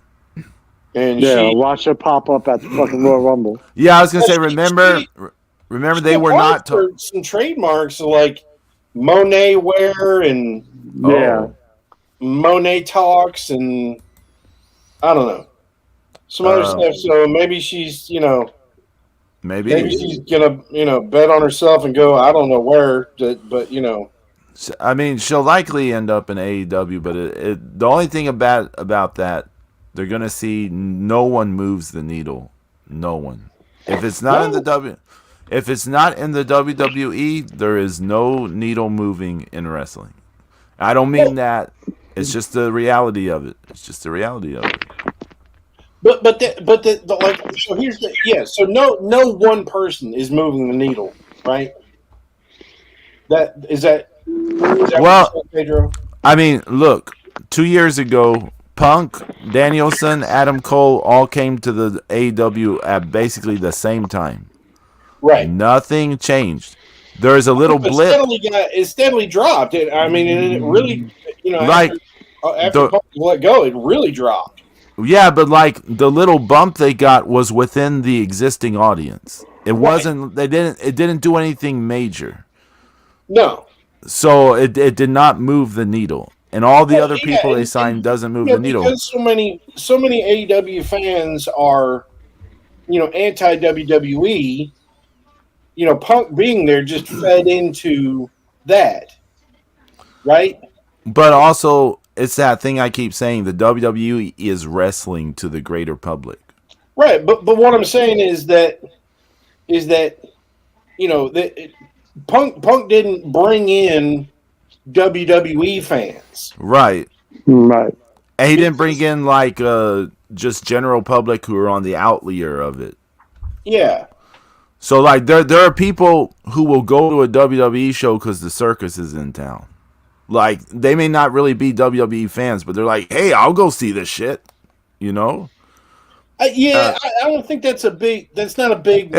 watch her pop up at the fucking Royal Rumble. Yeah, I was gonna say. Remember, they were not some trademarks like Monet wear and Monet talks, and I don't know. Some other stuff, so maybe she's, maybe she's gonna, bet on herself and go, I don't know where, but I mean, she'll likely end up in AEW, but the only thing about that, they're gonna see no one moves the needle. No one. If it's not in the if it's not in the WWE, there is no needle moving in wrestling. I don't mean that. It's just the reality of it. It's just the reality of it. But like, so here's the so no one person is moving the needle, right? Is that Well, what you're saying, Pedro? I mean, look, 2 years ago, Punk, Danielson, Adam Cole all came to the AEW at basically the same time. Right. Nothing changed. There's a little blip. It steadily dropped. I mean, it really, Like after Punk let go, it really dropped. Yeah, but like the little bump they got was within the existing audience. It wasn't. It didn't do anything major. No. So it did not move the needle. And all the other people they signed doesn't move the needle. Because so many AEW fans are, anti WWE. Punk being there just fed into that, right? But also, it's that thing I keep saying: the WWE is wrestling to the greater public, right? But what I'm saying is that Punk didn't bring in WWE fans, right? Right. And he didn't bring in like just general public who are on the outlier of it. Yeah. So like there are people who will go to a WWE show because the circus is in town. Like they may not really be WWE fans, but they're like, "Hey, I'll go see this shit," you know. I don't think that's a big. That's not a big.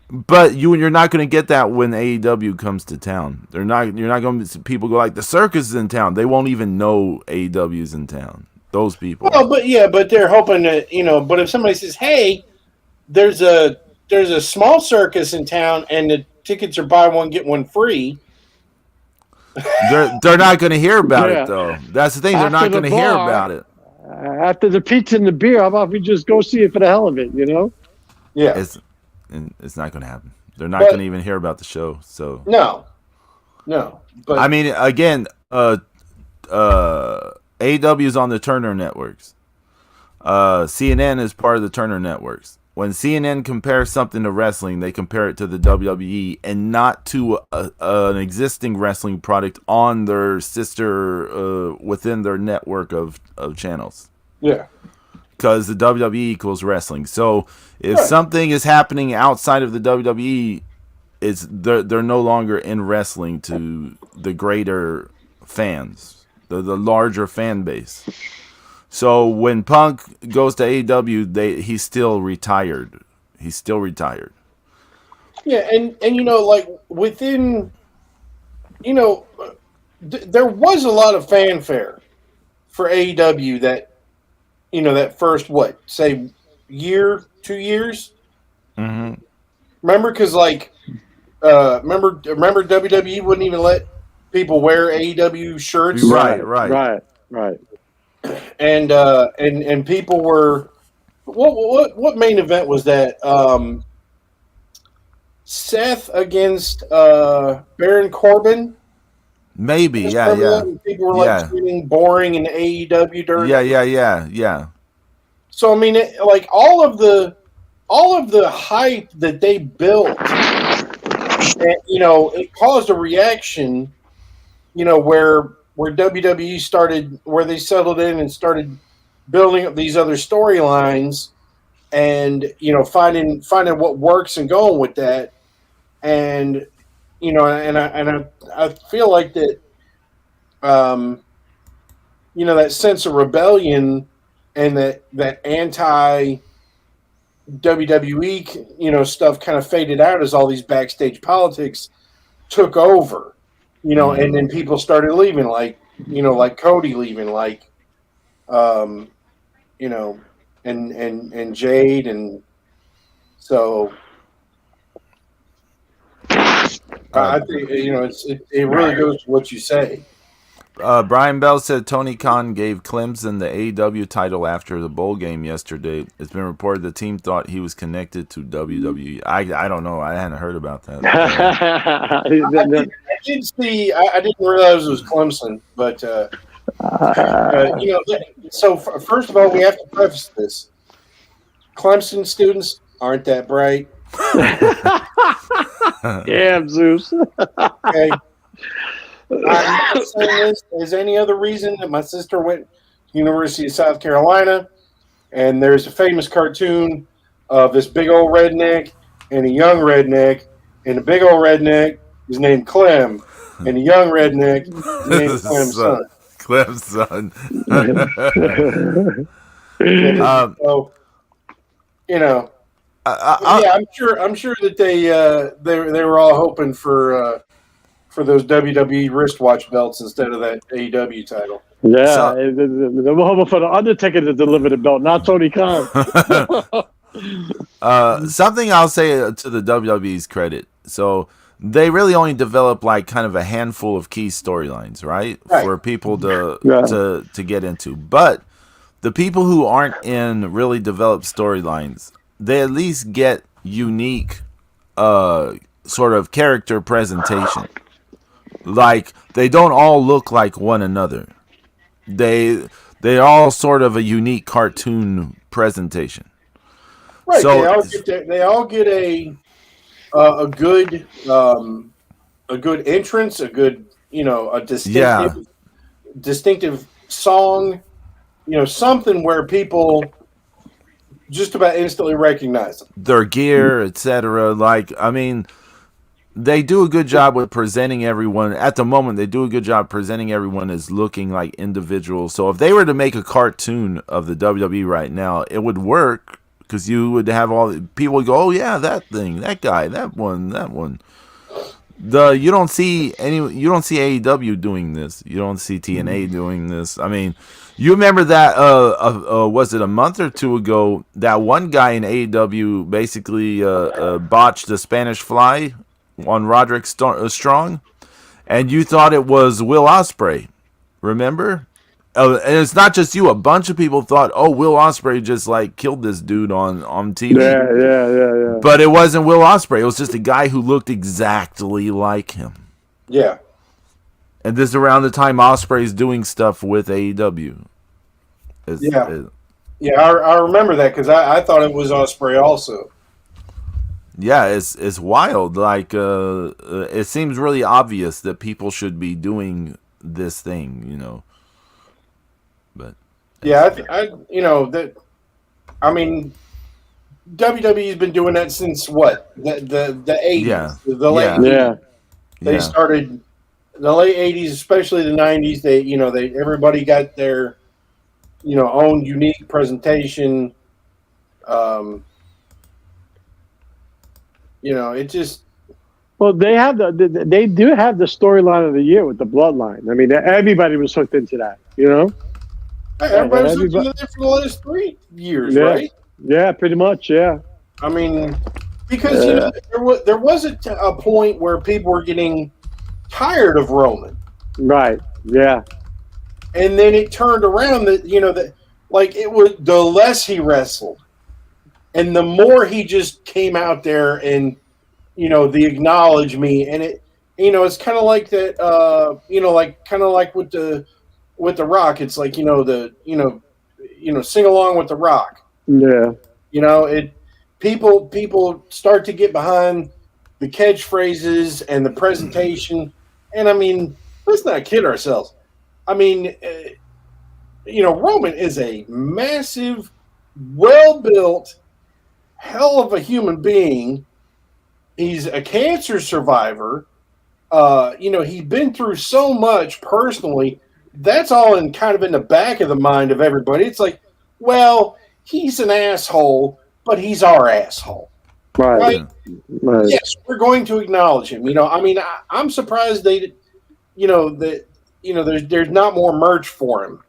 But you're not going to get that when AEW comes to town. You're not going to see people go like, "The circus is in town." They won't even know AEW's in town. Those people. Well, but they're hoping that But if somebody says, "Hey, there's a small circus in town, and the tickets are buy one get one free," they're not going to hear about it though. That's the thing. They're not going to hear about it. After the pizza and the beer, how about we just go see it for the hell of it? Yeah. It's not going to happen. They're not going to even hear about the show. So no. But I mean, again, AEW is on the Turner networks. CNN is part of the Turner networks. When CNN compares something to wrestling, they compare it to the WWE and not to an existing wrestling product on their sister within their network of channels. Yeah. Because the WWE equals wrestling. So if something is happening outside of the WWE, they're no longer in wrestling to the greater fans, the larger fan base. So when Punk goes to AEW, he's still retired. He's still retired. Yeah, and like within, there was a lot of fanfare for AEW that, that first year, 2 years. Mm-hmm. Remember, because remember WWE wouldn't even let people wear AEW shirts. Right. And people were what main event was that? Seth against Baron Corbin. Maybe, yeah. People were tweeting boring in AEW during. Yeah. So I mean, all of the hype that they built, and, it caused a reaction. Where WWE started, where they settled in and started building up these other storylines, and finding what works and going with that, and I feel like that, that sense of rebellion and that anti WWE stuff kind of faded out as all these backstage politics took over. And then people started leaving, like Cody leaving, and Jade, and so I think it really goes to what you say. Brian Bell said Tony Khan gave Clemson the AEW title after the bowl game yesterday. It's been reported the team thought he was connected to WWE. I don't know. I hadn't heard about that. did see. I didn't realize it was Clemson, but So first of all, we have to preface this: Clemson students aren't that bright. Yeah, Zeus. Okay, I'm not saying this as any other reason that my sister went to University of South Carolina, and there's a famous cartoon of this big old redneck and a young redneck, and the big old redneck is named Clem, and the young redneck is named Clem's son. Clem's son. So, I'm sure that they were all hoping for those WWE wristwatch belts instead of that AEW title. Yeah, they were hoping for the Undertaker to deliver the belt, not Tony Khan. Something I'll say to the WWE's credit. So they really only develop like kind of a handful of key storylines, right? For people to get into. But the people who aren't in really developed storylines, they at least get unique sort of character presentation. Like they don't all look like one another. They're all sort of a unique cartoon presentation. Right. So they all get a good entrance, a good a distinctive song, something where people just about instantly recognize them. Their gear, etc. Like, I mean, they do a good job with presenting everyone. At the moment, they do a good job presenting everyone as looking like individuals. So if they were to make a cartoon of the WWE right now, it would work because you would have all people would go, oh yeah, that thing, that guy, that one. You don't see AEW doing this. You don't see TNA doing this. I mean, you remember that was it a month or two ago that one guy in AEW basically botched the Spanish Fly on Roderick Strong, and you thought it was Will Ospreay. Remember? And it's not just you. A bunch of people thought, oh, Will Ospreay just like killed this dude on TV. Yeah. But it wasn't Will Ospreay. It was just a guy who looked exactly like him. Yeah. And this is around the time Ospreay's doing stuff with AEW. I remember that because I thought it was Ospreay also. Yeah, it's wild. Like, it seems really obvious that people should be doing this thing, But WWE's been doing that since what the 80s, the late 80s. They started the late 80s, especially the 90s. They everybody got their own unique presentation. It just. Well, they do have the storyline of the year with the Bloodline. I mean, everybody was hooked into that, Everybody was hooked into that for the last 3 years, right? Yeah, pretty much. Yeah. I mean, because there was a point where people were getting tired of Roman, right? Yeah. And then it turned around that like it was the less he wrestled, and the more he just came out there and the acknowledge me, and it it's kind of like that kind of like with the Rock. It's like sing along with the Rock. Yeah. People start to get behind the catchphrases and the presentation, and I mean, let's not kid ourselves. I mean, Roman is a massive, well-built, hell of a human being. He's a cancer survivor. He's been through so much personally. That's all in the back of the mind of everybody. It's like, well, he's an asshole, but he's our asshole. Right? Yes, we're going to acknowledge him. I'm surprised there's not more merch for him.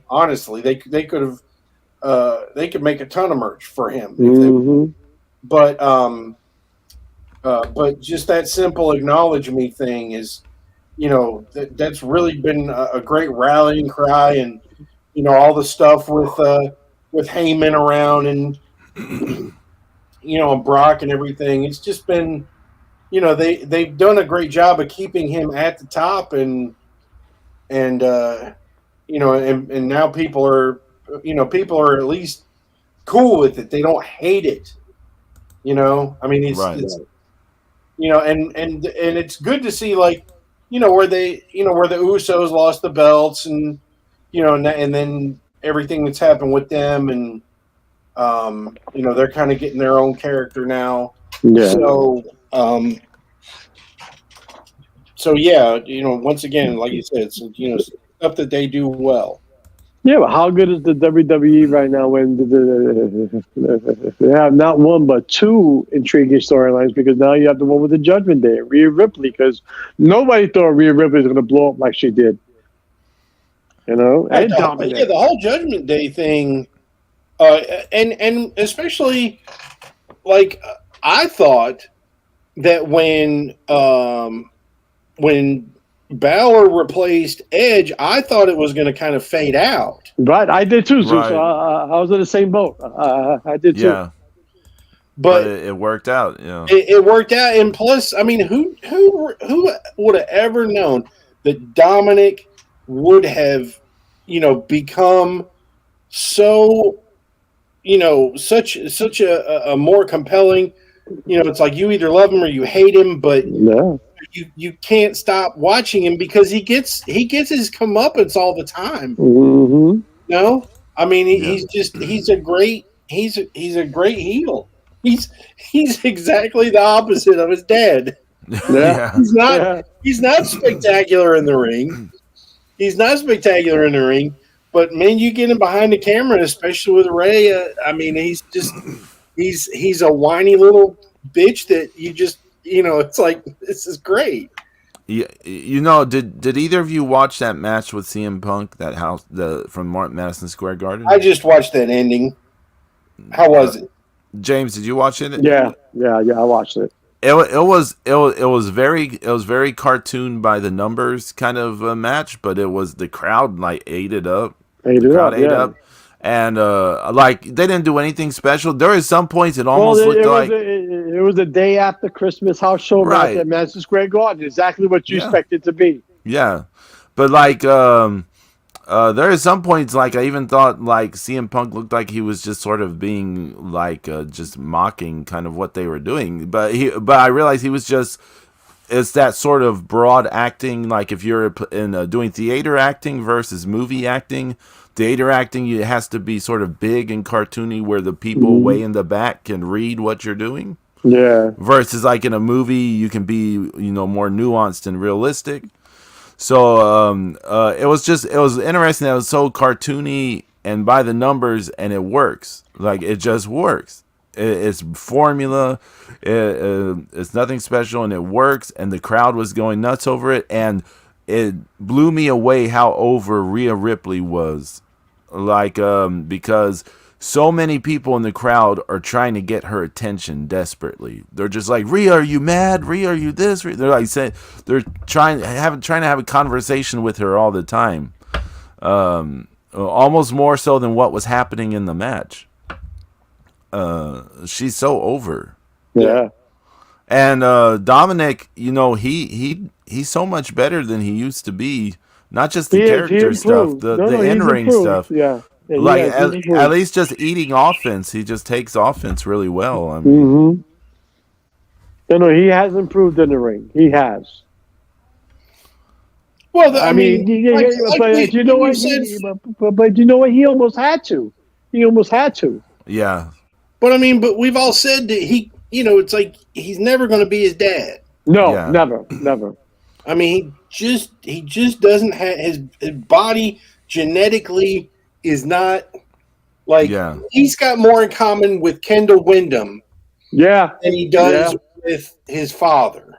Honestly, they could have they could make a ton of merch for him if they but just that simple acknowledge me thing is that's really been a great rallying cry, and all the stuff with Heyman around and and Brock and everything. It's just been they've done a great job of keeping him at the top, and and now people are at least cool with it. They don't hate it. I mean, Right. it's and it's good to see, like, where the Usos lost the belts, and and then everything that's happened with them, and they're kind of getting their own character now. Yeah. So yeah, once again, like you said, stuff that they do well. Yeah, but how good is the WWE right now when they have not one but two intriguing storylines? Because now you have the one with the Judgment Day, Rhea Ripley, because nobody thought Rhea Ripley was going to blow up like she did. And the whole Judgment Day thing, and especially, like, I thought that when Balor replaced Edge, I thought it was going to kind of fade out. Right, I did too. Right. So I was in the same boat. I did too. Yeah. But it worked out. Yeah. It worked out, and plus, I mean, who would have ever known that Dominic would have, become so, such a more compelling. It's like you either love him or you hate him, but Yeah. you can't stop watching him because he gets his comeuppance all the time. Mm-hmm. No, I mean he's a great heel. He's exactly the opposite of his dad. Yeah. He's not spectacular in the ring. But man, you get him behind the camera, especially with Ray. I mean, he's a whiny little bitch that you just it's like, this is great. Yeah, did either of you watch that match with CM Punk, from Madison Square Garden? I just watched that ending. How was it? James, did you watch it? Yeah, I watched it. It was very cartoon by the numbers kind of a match, but the crowd like ate it up. Ate up. And like they didn't do anything special. There is some points it almost looked like it was the day after Christmas house show match at Madison Square Garden. Exactly what you expect it to be. Yeah, but like there is some points like I even thought like CM Punk looked like he was just sort of being like just mocking kind of what they were doing. But I realized he was just. It's that sort of broad acting, like if you're doing theater acting versus movie acting. Theater acting, it has to be sort of big and cartoony where the people way in the back can read what you're doing. Yeah. Versus like in a movie, you can be, more nuanced and realistic. So it was interesting that it was so cartoony and by the numbers, and it works. Like, it just works. It's formula. It's nothing special, and it works. And the crowd was going nuts over it, and it blew me away how over Rhea Ripley was. Like, because so many people in the crowd are trying to get her attention desperately. They're just like, Rhea, are you mad? Rhea, are you this? They're like saying, they're trying to have a conversation with her all the time. Almost more so than what was happening in the match. She's so over. Yeah. And Dominic, he's so much better than he used to be. Not just the character stuff, the in-ring stuff. Yeah. Like at least just eating offense, he just takes offense really well. I mean, No, he has improved in the ring. He has. Well, I mean, but you know what? But you know what? He almost had to. Yeah. But I mean, we've all said that he, it's like he's never going to be his dad. No, never. I mean, he just doesn't have his body genetically is not like he's got more in common with Kendall Windham than he does with his father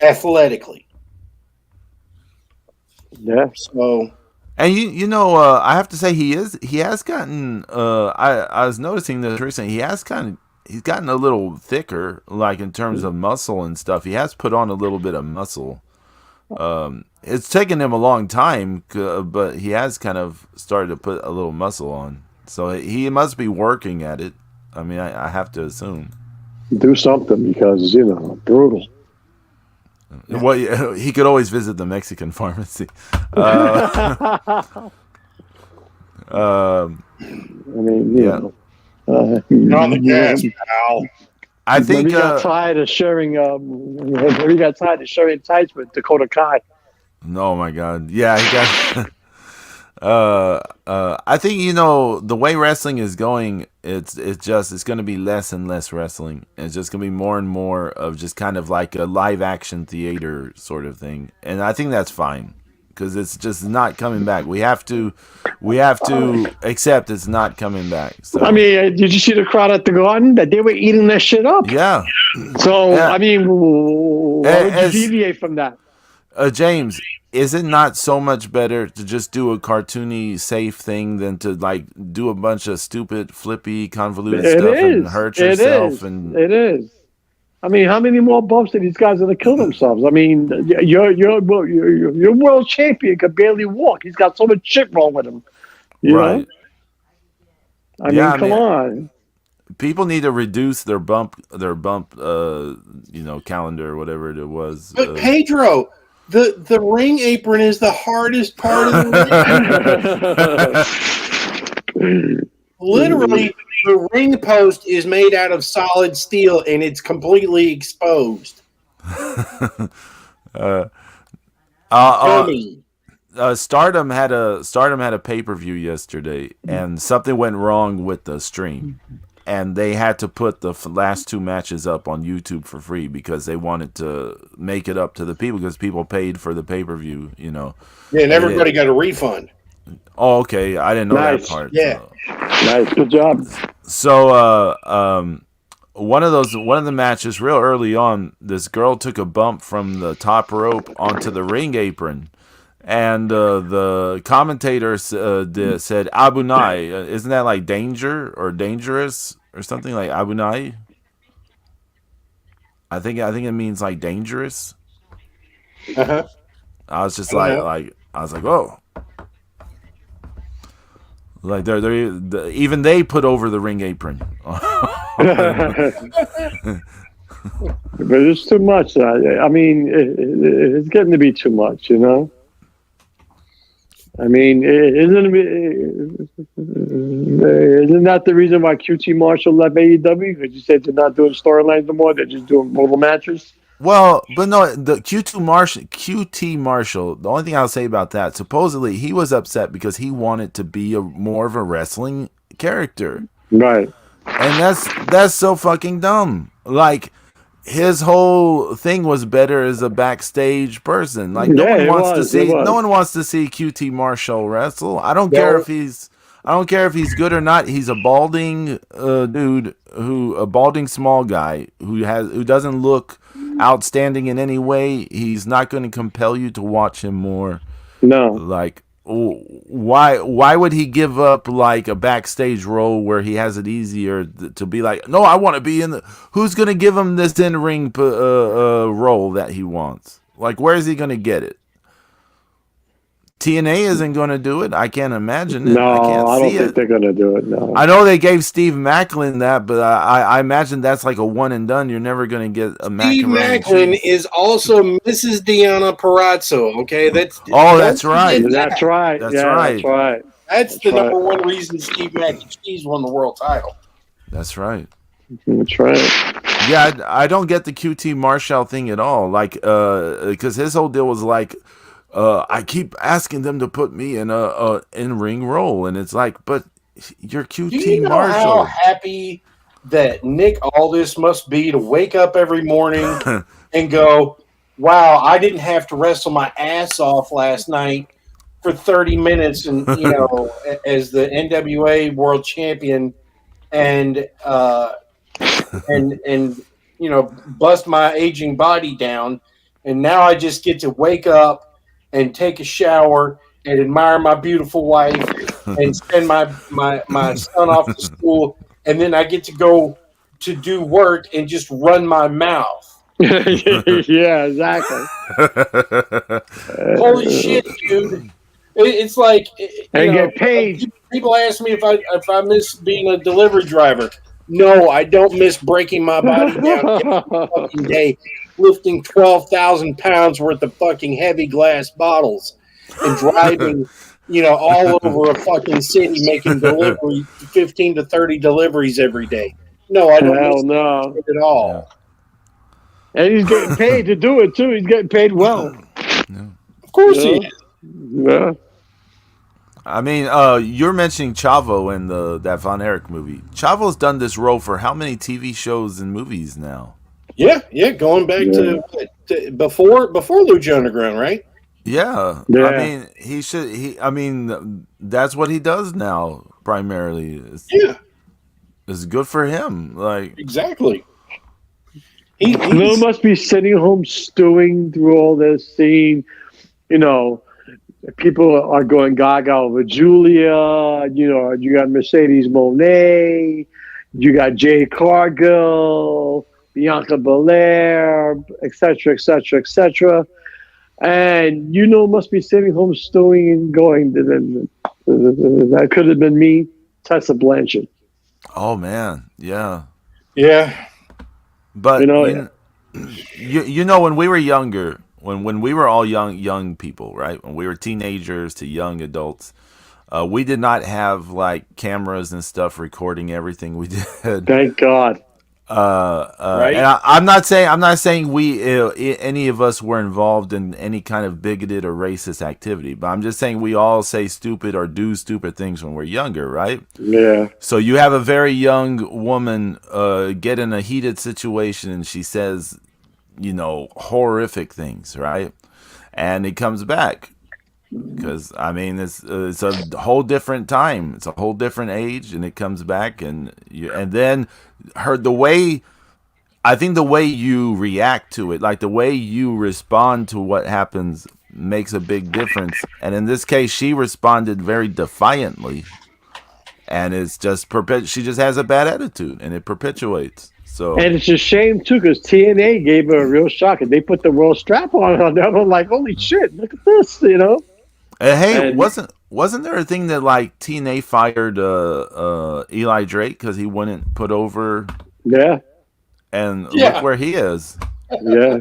athletically. Yeah. So, and I have to say he has gotten I was noticing this recently. He's gotten a little thicker, like in terms of muscle and stuff. He has put on a little bit of muscle. It's taken him a long time, but he has kind of started to put a little muscle on. So he must be working at it. I mean, I have to assume. Do something because brutal. Well, he could always visit the Mexican pharmacy. I mean, Yeah. On the gas, pal. I think maybe he got tired of sharing. Maybe he got tired of sharing tights with Dakota Kai. Oh my God! Yeah, he got. I think the way wrestling is going, it's going to be less and less wrestling. It's just going to be more and more of just kind of like a live action theater sort of thing, and I think that's fine because it's just not coming back. We have to accept it's not coming back. So. I mean, did you see the crowd at the Garden? That they were eating that shit up. Yeah. So yeah. I mean, why would you deviate from that? James, is it not so much better to just do a cartoony, safe thing than to like do a bunch of stupid, flippy, convoluted stuff and hurt yourself? It is. I mean, how many more bumps did these guys gonna kill themselves? I mean, your world champion could barely walk. He's got so much shit wrong with him. You know? I mean, come on. People need to reduce their bump, calendar or whatever it was. But Pedro. The ring apron is the hardest part of the ring. Literally, the ring post is made out of solid steel and it's completely exposed. Stardom had a pay-per-view yesterday, and something went wrong with the stream. And they had to put the last two matches up on YouTube for free because they wanted to make it up to the people because people paid for the pay-per-view, Yeah, and everybody got a refund. Oh, okay. I didn't know that part. Yeah. Nice. Good job. So, one of the matches real early on, this girl took a bump from the top rope onto the ring apron. And the commentator said Abunai. Isn't that like danger or dangerous or something like Abunai? I think it means like dangerous. Uh-huh. I was just like oh, like they're even they put over the ring apron. But it's too much. I mean, it's getting to be too much, I mean, isn't that the reason why QT Marshall left AEW? Because you said they're not doing storylines anymore; they're just doing mobile matches. Well, but no, the QT Marshall. The only thing I'll say about that, supposedly he was upset because he wanted to be more of a wrestling character, right? And that's so fucking dumb. Like, his whole thing was better as a backstage person. Like no one wants to see QT Marshall wrestle. I don't care if he's good or not. He's a balding dude a balding small guy who doesn't look outstanding in any way. He's not going to compel you to watch him more. No. Like, why would he give up like a backstage role where he has it easier to be like, no, I want to be in the, who's going to give him this in-ring role that he wants? Like, where is he going to get it? TNA isn't going to do it. I can't imagine it. No, I don't think they're going to do it. No. I know they gave Steve Macklin that, but I imagine that's like a one and done. You're never going to get a Steve Macklin is also Mrs. Deanna Parazzo. Okay, that's right. That's right. That's the number one reason Steve Mac and Cheese won the world title. That's right. That's right. Yeah, I don't get the QT Marshall thing at all. Like, because his whole deal was like, I keep asking them to put me in a in-ring role, and it's like, but you're QT Marshall. Do you know how happy that Nick Aldis must be to wake up every morning and go, wow, I didn't have to wrestle my ass off last night for 30 minutes and as the NWA world champion and bust my aging body down, and now I just get to wake up and take a shower and admire my beautiful wife and send my son off to school, and then I get to go to do work and just run my mouth. Yeah, exactly. Holy shit, dude! It's like and get paid. People ask me if I miss being a delivery driver. No, I don't miss breaking my body down every fucking day, lifting 12,000 pounds worth of fucking heavy glass bottles and driving, all over a fucking city making 15 to 30 deliveries every day. No, I don't Hell miss no. it at Yeah. all. And he's getting paid to do it too. He's getting paid well. Yeah. Of course You he know? is. Yeah. I mean, you're mentioning Chavo in that Von Erich movie. Chavo's done this role for how many TV shows and movies now? Yeah, going back Yeah. to before Lucha Underground, right? Yeah, I Yeah. mean, he should. I mean, that's what he does now primarily. Yeah, It's good for him. Like, exactly. Lil He's must be sitting home stewing through all this, seeing, you know, people are going gaga over Julia. You know, you got Mercedes Monet, you got Jay Cargill, Bianca Belair, etc., etc., etc. And must be sitting home stewing and going, that could have been me, Tessa Blanchard. oh man, yeah. yeah. But You know, you know when we were younger, when we were all young people, right? When we were teenagers to young adults, we did not have like cameras and stuff recording everything we did. thank God. Right? And I'm not saying we any of us were involved in any kind of bigoted or racist activity, but I'm just saying we all say stupid or do stupid things when we're younger, right? Yeah. So you have a very young woman get in a heated situation and she says, horrific things, right? And it comes back because I mean it's a whole different time, it's a whole different age, and it comes back, and then the way I think the way you react to it, like the way you respond to what happens, makes a big difference. And in this case, she responded very defiantly, and it's just she just has a bad attitude, and it perpetuates. So, And it's a shame too, because TNA gave her a real shock, and they put the world strap on her. I'm like, holy shit, look at this. hey, And wasn't there a thing that like TNA fired Eli Drake because he wouldn't put over, yeah, and Yeah. look where he is. yeah.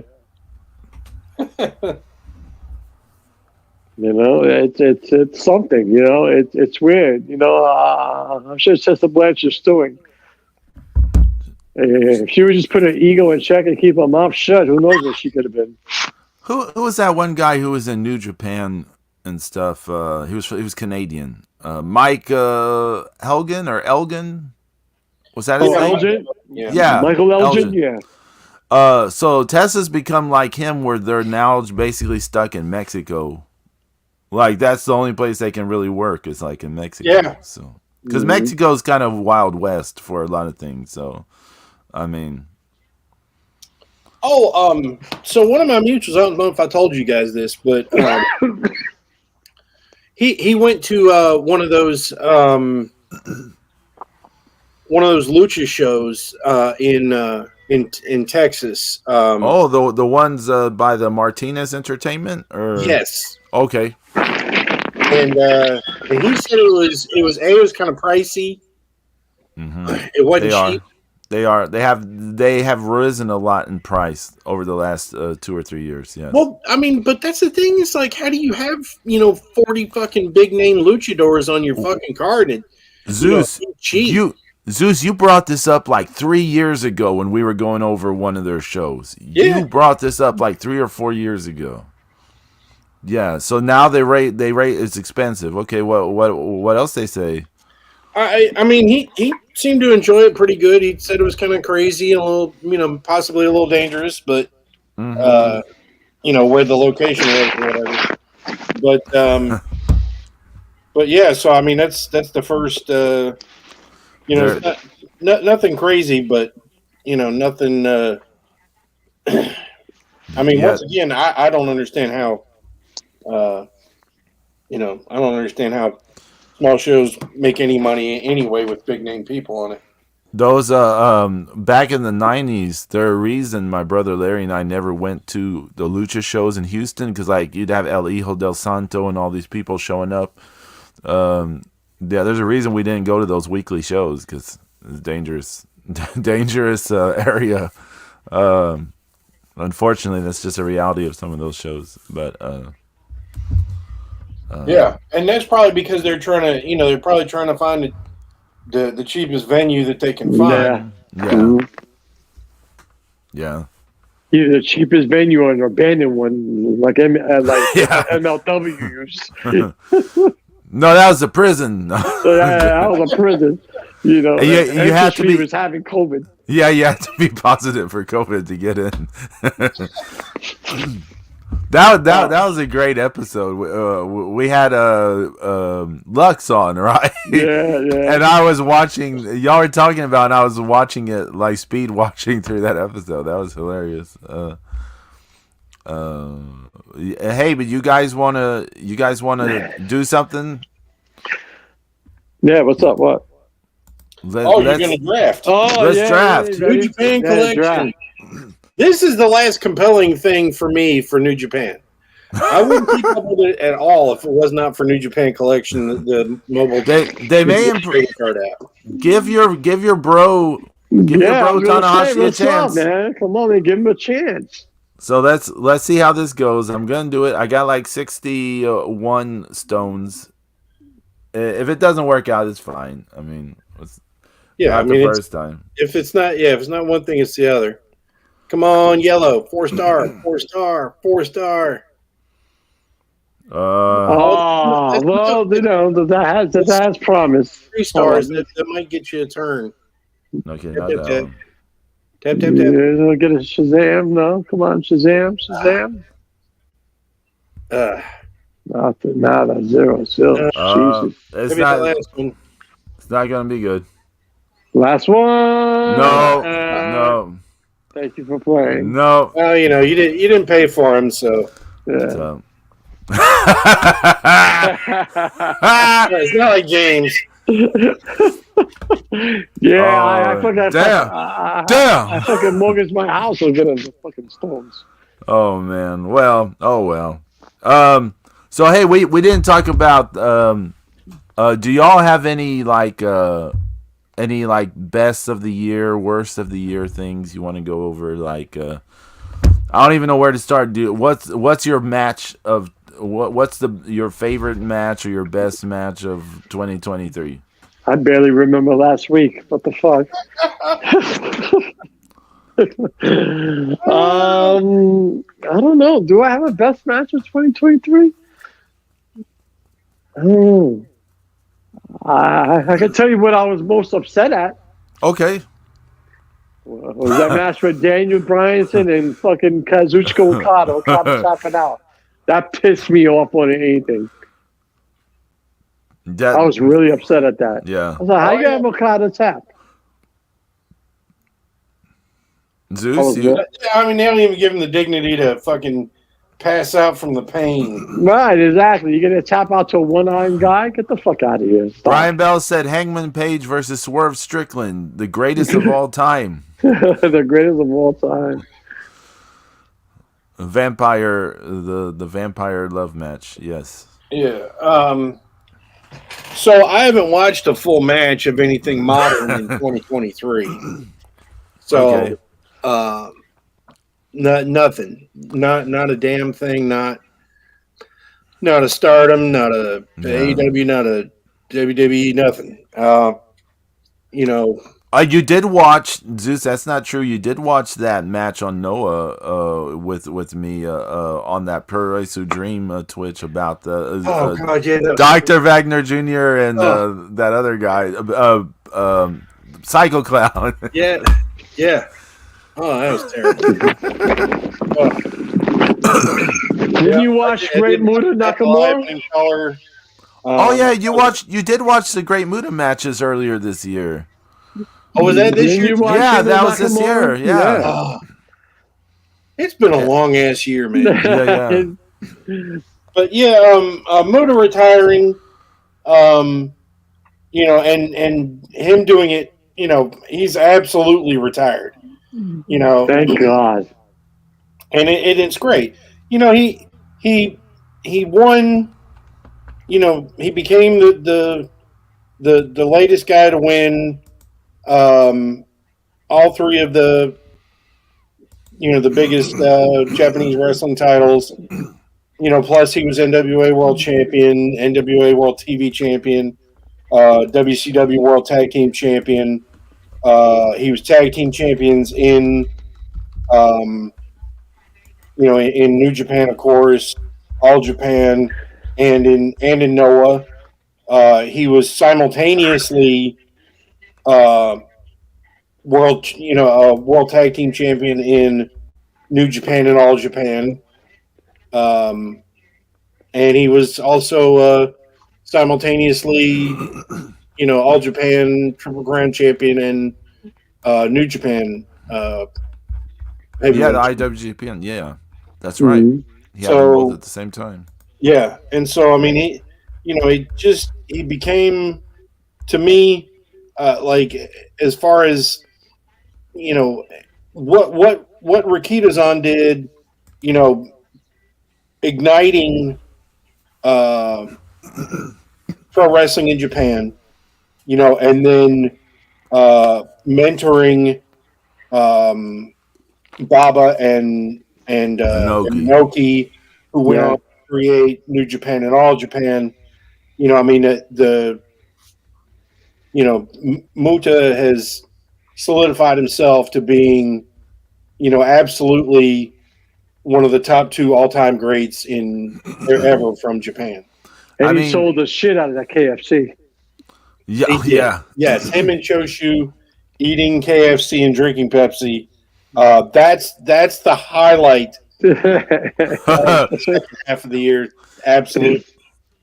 It's something. It's weird. I'm sure Tessa Blanchard's stewing. If she would just put her ego in check and keep her mouth shut, who knows what she could have been. Who was that one guy who was in New Japan and stuff? He was Canadian. Mike Helgen or Elgin? Was that his Oh, name? Elgin? Yeah, Michael Elgin? Elgin. Yeah. So Tessa's become like him, where they're now basically stuck in Mexico. Like that's the only place they can really work is like in Mexico. Yeah. So because Mexico's kind of Wild West for a lot of things. So I mean. So one of my mutuals, I don't know if I told you guys this, but he went to one of those lucha shows in Texas. The ones by the Martinez Entertainment, or Yes. Okay. And he said it was kind of pricey. Mm-hmm. It wasn't cheap. They are. They have risen a lot in price over the last 2 or 3 years. Yeah. Well, I mean, but that's the thing. It's like, how do you have 40 fucking big name luchadors on your fucking card and Zeus, cheap? Zeus, you brought this up like 3 years ago when we were going over one of their shows. Yeah. You brought this up like 3 or 4 years ago. Yeah. So now they rate it's expensive. Okay. What else they say? I mean, he seemed to enjoy it pretty good. He said it was kind of crazy and a little, possibly a little dangerous, but where the location was or whatever. But yeah, so I mean, that's the first. It's nothing crazy, but nothing. I mean, once again, I don't understand how. I don't understand how small shows make any money anyway with big name people on it. Those back in the 90s, they're a reason my brother Larry and I never went to the lucha shows in Houston, because like you'd have El Hijo del Santo and all these people showing up. There's a reason we didn't go to those weekly shows, because it's dangerous dangerous area. Unfortunately, that's just a reality of some of those shows. But yeah, and that's probably because they're trying to, they're probably trying to find the cheapest venue that they can find. yeah, yeah. Either the cheapest venue or an abandoned one, like Yeah. MLW used. No, that was a prison. So that was a prison. You have to be was having COVID. Yeah, you have to be positive for COVID to get in. That was a great episode. We had Lux on, right? Yeah. And I was watching. Y'all were talking about, and I was watching it, like speed watching through that episode. That was hilarious. Hey, but you guys wanna do something? Yeah. What's up? What? You're gonna draft. Let's draft. New Japan collection. Draft. This is the last compelling thing for me for New Japan. I wouldn't keep up with it at all if it was not for New Japan collection. The mobile. They may improve. Card app. Give your bro Tanahashi a chance, man. Come on, man, give him a chance. So let's see how this goes. I'm gonna do it. I got like 61 stones. If it doesn't work out, it's fine. I mean, it's the first time. If it's not one thing, it's the other. Come on, yellow, 4-star, 4-star, 4-star. Well, that has promise. 3 stars. That might get you a turn. Okay, Tap, not tap, that tap. one. Tap, tap, tap. Yeah, get a Shazam. No, come on, Shazam. Nada, zero. Still, Jesus. It's Maybe not. the last one. It's not gonna be good. Last one. No. Thank you for playing. No. Well, you didn't pay for him, so Yeah. it's not like James. I fucking damn. I fucking mortgaged my house with the fucking stones. Oh man. Well. Oh well. So hey, we didn't talk about. Do y'all have any best of the year, worst of the year things you want to go over? Like, I don't even know where to start. What's your match of what's your favorite match or your best match of 2023? I barely remember last week. What the fuck? I don't know. Do I have a best match of 2023? I don't know. I can tell you what I was most upset at. Okay. Was that match with Daniel Bryanson and fucking Kazuchika Okada tapping out. That pissed me off more than anything. I was really upset at that. Yeah. I was like, how you have Okada tap? Zeus? I mean, they don't even give him the dignity to fucking pass out from the pain. Right, exactly. You're going to tap out to a one-armed guy? Get the fuck out of here. Stop. Brian Bell said Hangman Page versus Swerve Strickland, the greatest of all time. The greatest of all time. The vampire love match, yes. Yeah. So I haven't watched a full match of anything modern in 2023. So, nothing. Not a damn thing. Not a Stardom. Not a AEW. Not a WWE. Nothing. You did watch Zeus. That's not true. You did watch that match on Noah with me on that Puroresu Dream Twitch about the Dr. Wagner Jr. and that other guy, Psycho Clown. Yeah. Oh, that was terrible. Did you watch Great Muta Nakamura? You did watch the Great Muta matches earlier this year. Oh, was that this year? Yeah, that was this year. Yeah. Oh. It's been a long ass year, man. Yeah. But Muta retiring, and him doing it, he's absolutely retired. Thank God. And it's great. He won. He became the latest guy to win all three of the the biggest Japanese wrestling titles. Plus he was NWA World Champion, NWA World TV Champion, WCW World Tag Team Champion. He was Tag Team Champions in um, in New Japan, of course, All Japan, and in Noah. He was simultaneously uh, world tag team champion in New Japan and All Japan, um, and he was also simultaneously All Japan Triple Crown champion and New Japan Yeah, the heavyweight. IWGP. Yeah, that's right. Mhm. He had them both So at the same time. yeah, and so I mean he became, to me, like, as far as you know what Rikita-zan did, you know, igniting uh, pro wrestling in Japan, and then mentoring um, Baba and Inoki. Noki, who went on Yeah. to create New Japan and All Japan. I mean, Muta has solidified himself to being, absolutely one of the top two all-time greats in ever from Japan. And I he mean, sold the shit out of that KFC. yeah, He did. yeah. Yes, him and Choshu eating KFC and drinking Pepsi. That's the highlight of the second half of the year. Absolutely.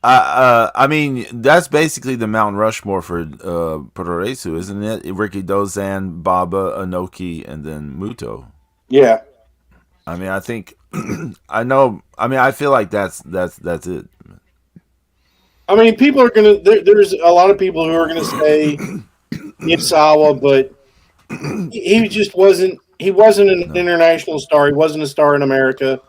I mean, that's basically the Mount Rushmore for Puroresu, isn't it? Ricky Dozan, Baba, Inoki, and then Muto. Yeah. I mean, I think I know. I mean, I feel like that's it. I mean, people are gonna. There's a lot of people who are gonna say Misawa, but he just wasn't. He wasn't an international star. He wasn't a star in America.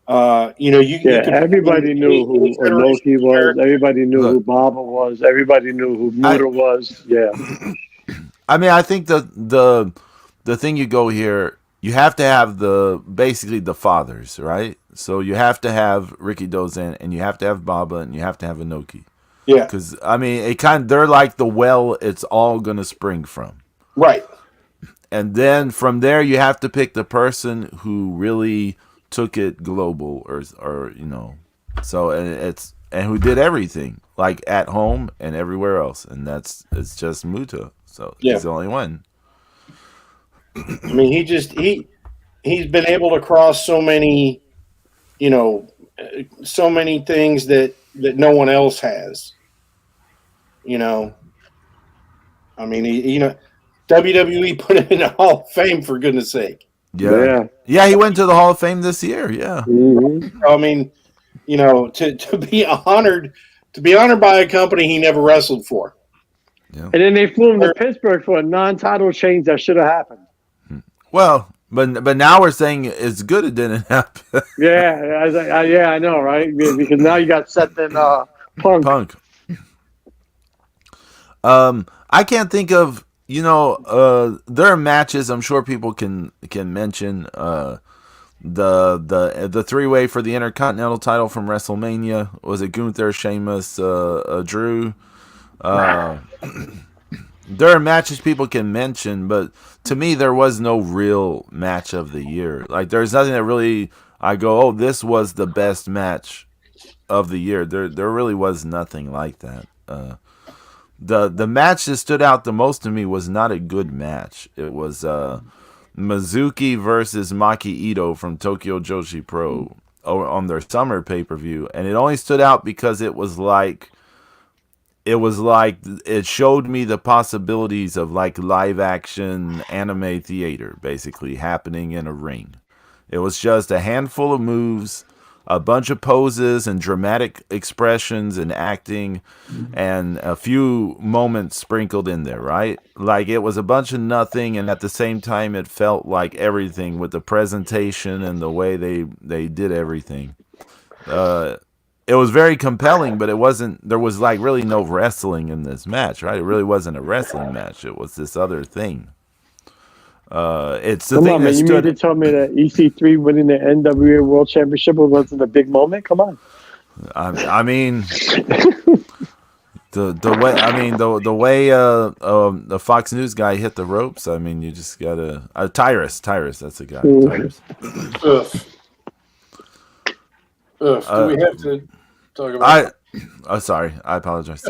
You Yeah, could everybody knew any who federation Onoki in was. America. Everybody knew Look, who Baba was. Everybody knew who I Muta was. Yeah. I mean, I think the thing you go here, you have to have basically the fathers, right? So you have to have Ricky Dozan, and you have to have Baba, and you have to have Inoki. Yeah. Because I mean, they're like the well it's all gonna spring from. Right. And then from there you have to pick the person who really took it global, or so, and who did everything, like at home and everywhere else, and it's just Muta, so Yeah. he's the only one. I mean, he's been able to cross so many, so many things that no one else has. You know, I mean, WWE put him in the Hall of Fame, for goodness sake. Yeah, he went to the Hall of Fame this year. Yeah. Mm-hmm. I mean, to be honored by a company he never wrestled for. Yeah. And then they flew him to Pittsburgh for a non-title change that should have happened. Well, but now we're saying it's good it didn't happen. Yeah, I know, right? Because now you got Seth and Punk. I can't think of there are matches I'm sure people can mention. The three-way for the Intercontinental title from WrestleMania, was it Gunther, Sheamus, Drew? There are matches people can mention, but to me there was no real match of the year. Like, there's nothing that really I go, oh, this was the best match of the year. There really was nothing like that. The match that stood out the most to me was not a good match. It was Mizuki versus Maki Ito from Tokyo Joshi Pro on their summer pay-per-view, and it only stood out because it showed me the possibilities of like live action anime theater basically happening in a ring. It was just a handful of moves, a bunch of poses and dramatic expressions and acting, and a few moments sprinkled in there, right? Like, it was a bunch of nothing, and at the same time it felt like everything with the presentation and the way they did everything. It was very compelling, but there was like really no wrestling in this match, right? It really wasn't a wrestling match. It was this other thing. It's the Come thing on, that man. You mean stood. to tell me that EC3 winning the NWA World Championship wasn't a big moment? Come on. I mean, the way the way the Fox News guy hit the ropes. I mean, you just gotta Tyrus. That's the guy. Tyrus. Ugh. Ugh. Do we have to talk about? Sorry, I apologize.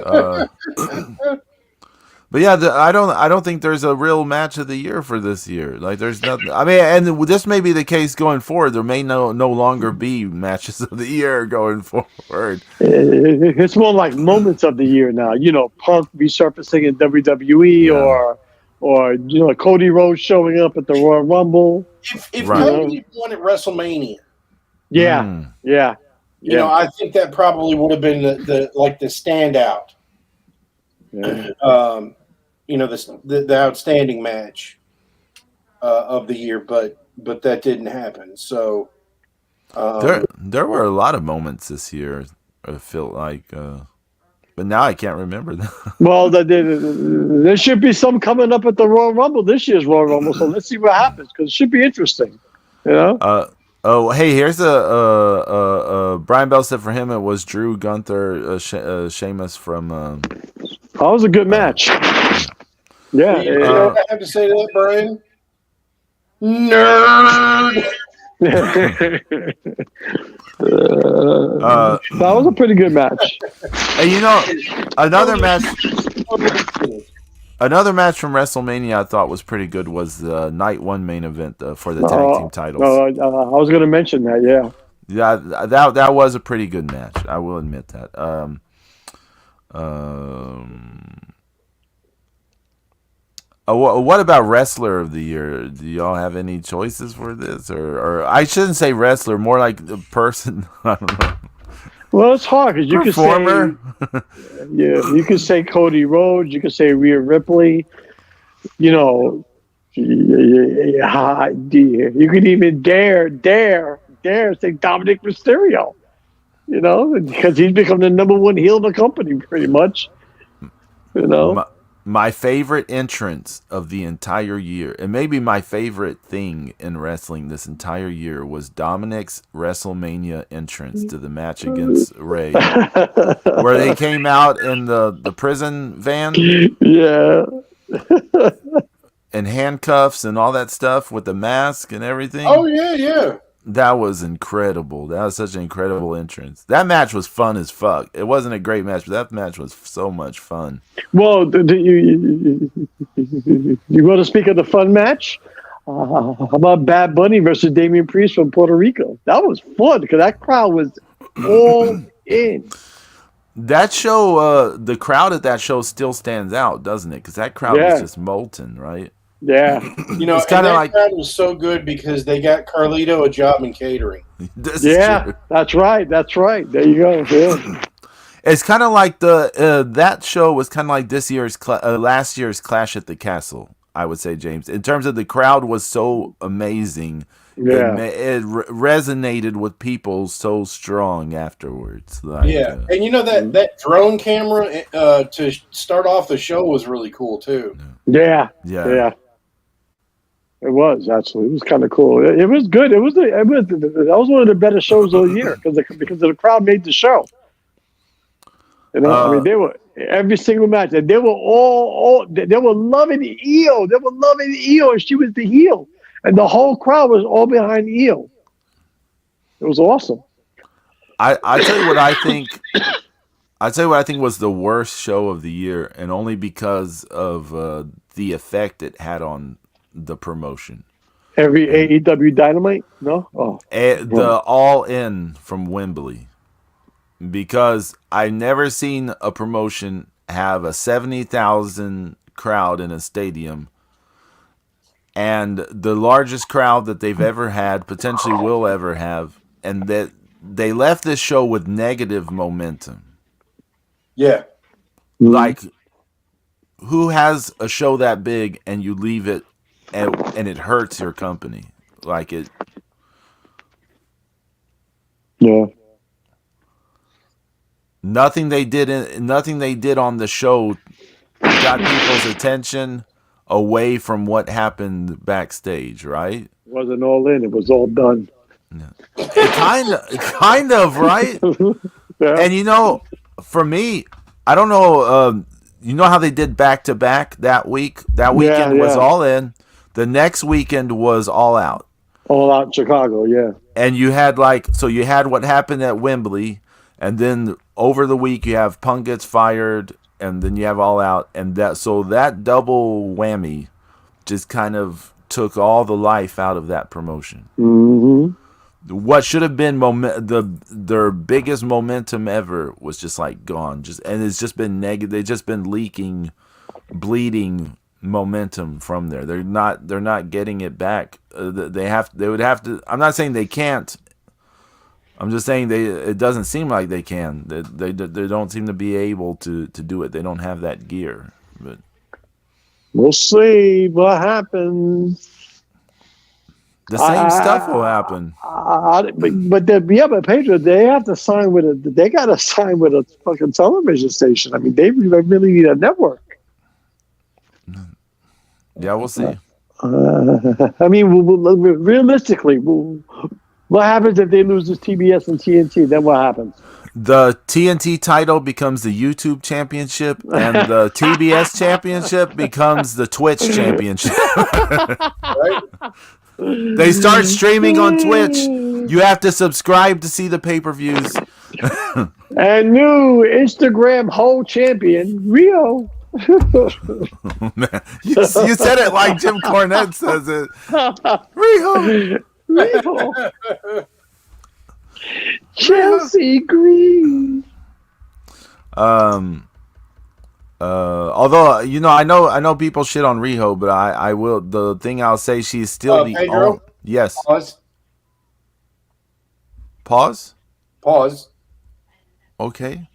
But yeah, I don't think there's a real match of the year for this year. Like, there's nothing. I mean, and this may be the case going forward. There may no longer be matches of the year going forward. It's more like moments of the year now. You know, Punk resurfacing in WWE, Yeah. or Cody Rhodes showing up at the Royal Rumble. If Right. Cody won at WrestleMania, Yeah, yeah, you know, I think that probably would have been the standout. yeah. You know, the outstanding match of the year, but that didn't happen. So There were a lot of moments this year. I feel like, but now I can't remember them. Well, there should be some coming up at the Royal Rumble, this year's Royal Rumble. So let's see what happens, because it should be interesting. You know. Oh, hey, here's Brian Bell said for him it was Drew Gunther, Sheamus from. That was a good match. Yeah. you know what I have to say to that, Brian? Nerd. That was a pretty good match. And you know, another match from WrestleMania I thought was pretty good was the Night 1 main event for the tag team titles. I was going to mention that. Yeah. Yeah, that was a pretty good match. I will admit that. What about wrestler of the year? Do y'all have any choices for this, or I shouldn't say wrestler, more like the person? I don't know. Well, it's hard because you Performer. could say, you could say Cody Rhodes, you could say Rhea Ripley. You know, you could even dare say Dominic Mysterio. You know, because he's become the number one heel in the company, pretty much. You know. My favorite entrance of the entire year, and maybe my favorite thing in wrestling this entire year, was Dominic's WrestleMania entrance to the match against Ray, where they came out in the prison van, yeah, and handcuffs and all that stuff with the mask and everything. Oh yeah. That was incredible. That was such an incredible entrance. That match was fun as fuck. It wasn't a great match, but that match was so much fun. Well, you want to speak of the fun match? How about Bad Bunny versus Damian Priest from Puerto Rico? That was fun because that crowd was all in. That show, the crowd at that show still stands out, doesn't it? Because that crowd was just molten, right? Yeah. You know, it's kind of like crowd was so good because they got Carlito a job in catering. This is true. That's right. There you go. Yeah. It's kind of like that show was kind of like this year's last year's Clash at the Castle. I would say, James, in terms of the crowd was so amazing. Yeah, it resonated with people so strong afterwards. And you know that drone camera to start off the show was really cool too. Yeah. It was actually. It was kind of cool. It was good. That was one of the better shows of the year because the crowd made the show. You know, I mean, they were every single match, and they were all they were loving Io. They were loving Io, and she was the heel, and the whole crowd was all behind Io. It was awesome. I tell you what I think. I tell you what I think was the worst show of the year, and only because of the effect it had on the promotion. Every AEW Dynamite, no, The All In from Wembley, because I've never seen a promotion have a 70,000 crowd in a stadium, and the largest crowd that they've ever had, potentially will ever have, and that they left this show with negative momentum. Yeah. Like, who has a show that big and you leave it and it hurts your company? Like it. Yeah. Nothing they did on the show got people's attention. away from what happened backstage, right? It wasn't all in. It was all done. Kind of, right? Yeah. And for me, I don't know. You know how they did back to back that week? That weekend was Yeah. all in. The next weekend was all out. All out in Chicago, yeah. And you had you had what happened at Wembley, and then over the week you have Punk gets fired, and then you have all out, and that double whammy just kind of took all the life out of that promotion. Mm-hmm. What should have been their biggest momentum ever was just gone. And it's just been negative. They've just been leaking, bleeding momentum from there. They're not getting it back. They would have to. I'm not saying they can't. I'm just saying it doesn't seem like they can. They don't seem to be able to do it. They don't have that gear. But we'll see what happens. The same stuff will happen. But Pedro, they have to sign they got to sign with a fucking television station. I mean, they really need a network. Yeah, we'll see. I mean, realistically, what happens if they lose this TBS and TNT? Then what happens? The TNT title becomes the YouTube championship, and the TBS championship becomes the Twitch championship. Right? They start streaming on Twitch. You have to subscribe to see the pay-per-views. And new Instagram whole champion, Rio. Man, you said it like Jim Cornette says it. Rio. Chelsea Green. Although I know people shit on Riho, but I will. The thing I'll say, she's still the Pedro? Yes. Pause. Okay.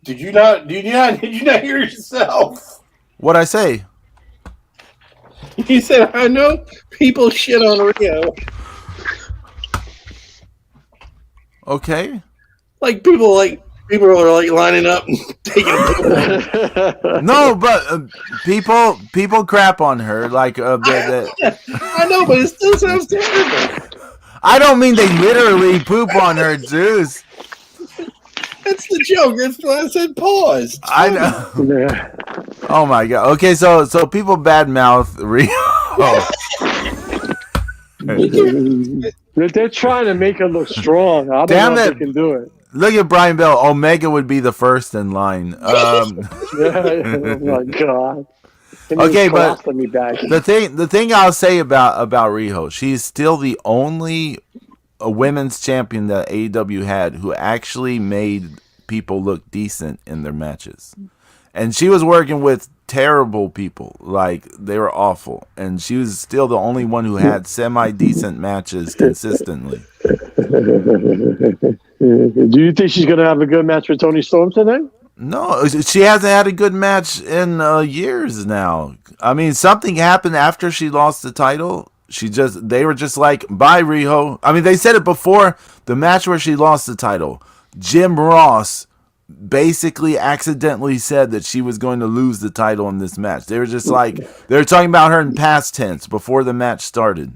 Did you not hear yourself? What'd I say? You said, I know people shit on Rio. Okay. People are lining up and taking a No, but people crap on her. I know, but it still sounds terrible. I don't mean they literally poop on her, Zeus. That's the joke. That's why I said pause. I know. Yeah. Oh my god. Okay, so people badmouth Rio. They're trying to make her look strong. I don't know if they can do it. Look at Brian Bell. Omega would be the first in line. Oh my god. Okay, but me back. the thing I'll say about Riho, she's still the only women's champion that AEW had who actually made people look decent in their matches. And she was working with terrible people, they were awful, and she was still the only one who had semi-decent matches consistently. Do you think she's going to have a good match with Toni Storm tonight? No, she hasn't had a good match in years now. I mean, something happened after she lost the title. They were just like, bye, Riho. I mean, they said it before the match where she lost the title. Jim Ross basically accidentally said that she was going to lose the title in this match. They were just they were talking about her in past tense before the match started.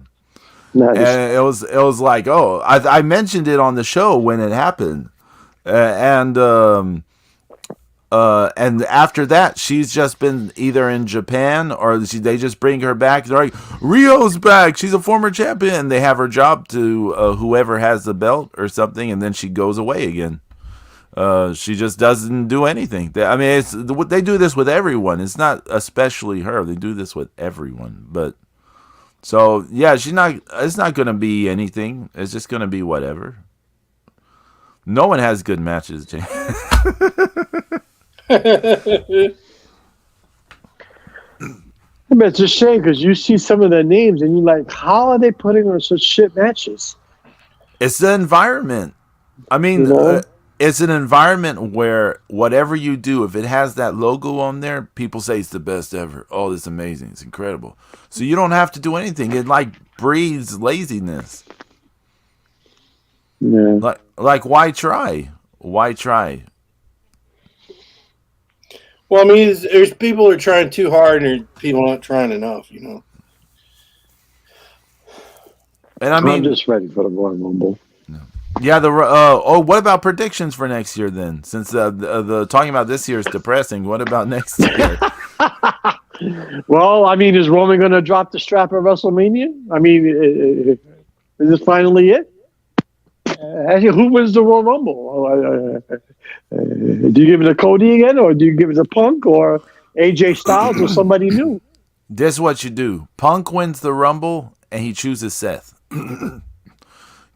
Nice. And it was like, oh, I mentioned it on the show when it happened. And after that, she's just been either in Japan or they just bring her back. They're like, Rio's back. She's a former champion. And they have her job to whoever has the belt or something, and then she goes away again. She just doesn't do anything. They do this with everyone. It's not especially her. They do this with everyone. But so yeah, it's not going to be anything. It's just going to be whatever. No one has good matches, Jay. It's a shame because you see some of their names and you're like, how are they putting on such shit matches? It's the environment. I mean, it's an environment where whatever you do, if it has that logo on there, people say it's the best ever. Oh, it's amazing. It's incredible. So you don't have to do anything. It breeds laziness. Yeah. Why try? Why try? Well, I mean, there's people who are trying too hard, and there's people not trying enough. And I I'm mean, just ready for the Royal Rumble. yeah. What about predictions for next year then? Since the talking about this year is depressing, what about next year? Well, I mean, is Roman going to drop the strap at WrestleMania? I mean, is this finally it? Who wins the Royal Rumble? Do you give it to Cody again, or do you give it to Punk, or AJ Styles, or somebody new? This is what you do. Punk wins the Rumble, and he chooses Seth.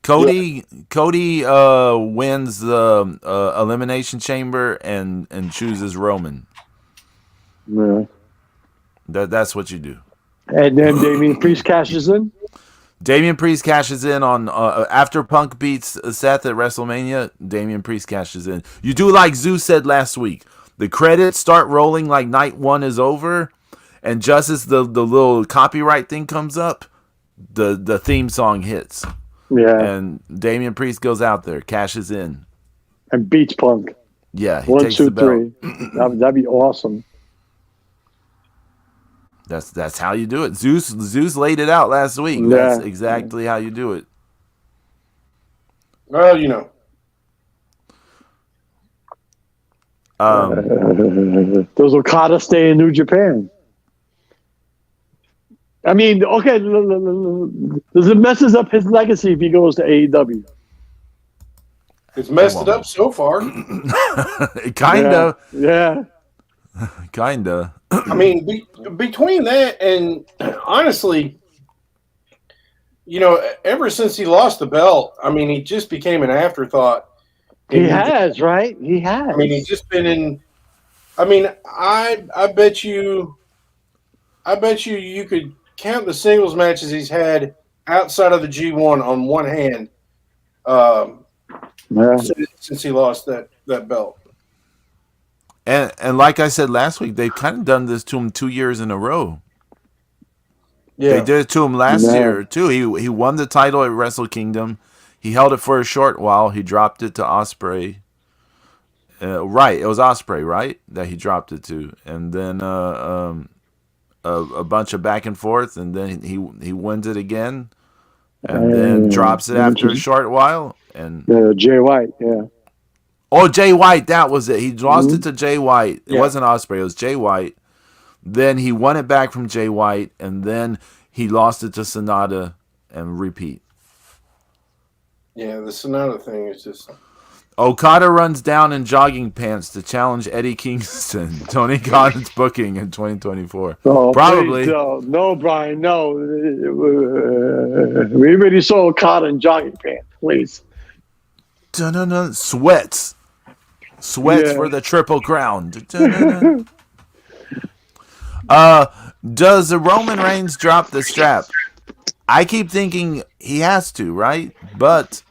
Cody wins the Elimination Chamber and chooses Roman. Yeah. That's what you do. And then Damian Priest cashes in. Damian Priest cashes in on after Punk beats Seth at WrestleMania. Damian Priest cashes in. You do like Zeus said last week. The credits start rolling like night one is over, and just as the little copyright thing comes up, the theme song hits. Yeah. And Damian Priest goes out there, cashes in, and beats Punk. Yeah, he 1, takes 2, the belt. 3. That'd be awesome. That's how you do it. Zeus laid it out last week. Yeah. That's exactly how you do it. Well, Does Okada stay in New Japan? I mean, okay, does it messes up his legacy if he goes to AEW? It's messed it up so far. Kinda. Yeah. Kinda. I mean, between that and honestly, ever since he lost the belt, I mean, he just became an afterthought. He has, right? He has. I mean, he's just been in. I mean, I bet you you could count the singles matches he's had outside of the G1 on one hand. Since he lost that belt. And like I said last week, they've kind of done this to him 2 years in a row. Yeah. They did it to him last year too. He won the title at Wrestle Kingdom. He held it for a short while. He dropped it to Ospreay. Right, it was Ospreay, right, that he dropped it to, and then a bunch of back and forth, and then he wins it again, and then drops it after a short while, and Jay White, yeah. Oh, Jay White, that was it. He lost it to Jay White. It wasn't Ospreay, it was Jay White. Then he won it back from Jay White, and then he lost it to Sonata and repeat. Yeah, the Sonata thing is just... Okada runs down in jogging pants to challenge Eddie Kingston. Tony Khan's booking in 2024. Oh, probably. Please, no, Brian, no. We already saw Okada in jogging pants, please. Dun-dun-dun. Sweats for the Triple Crown. Does Roman Reigns drop the strap? I keep thinking he has to, right? But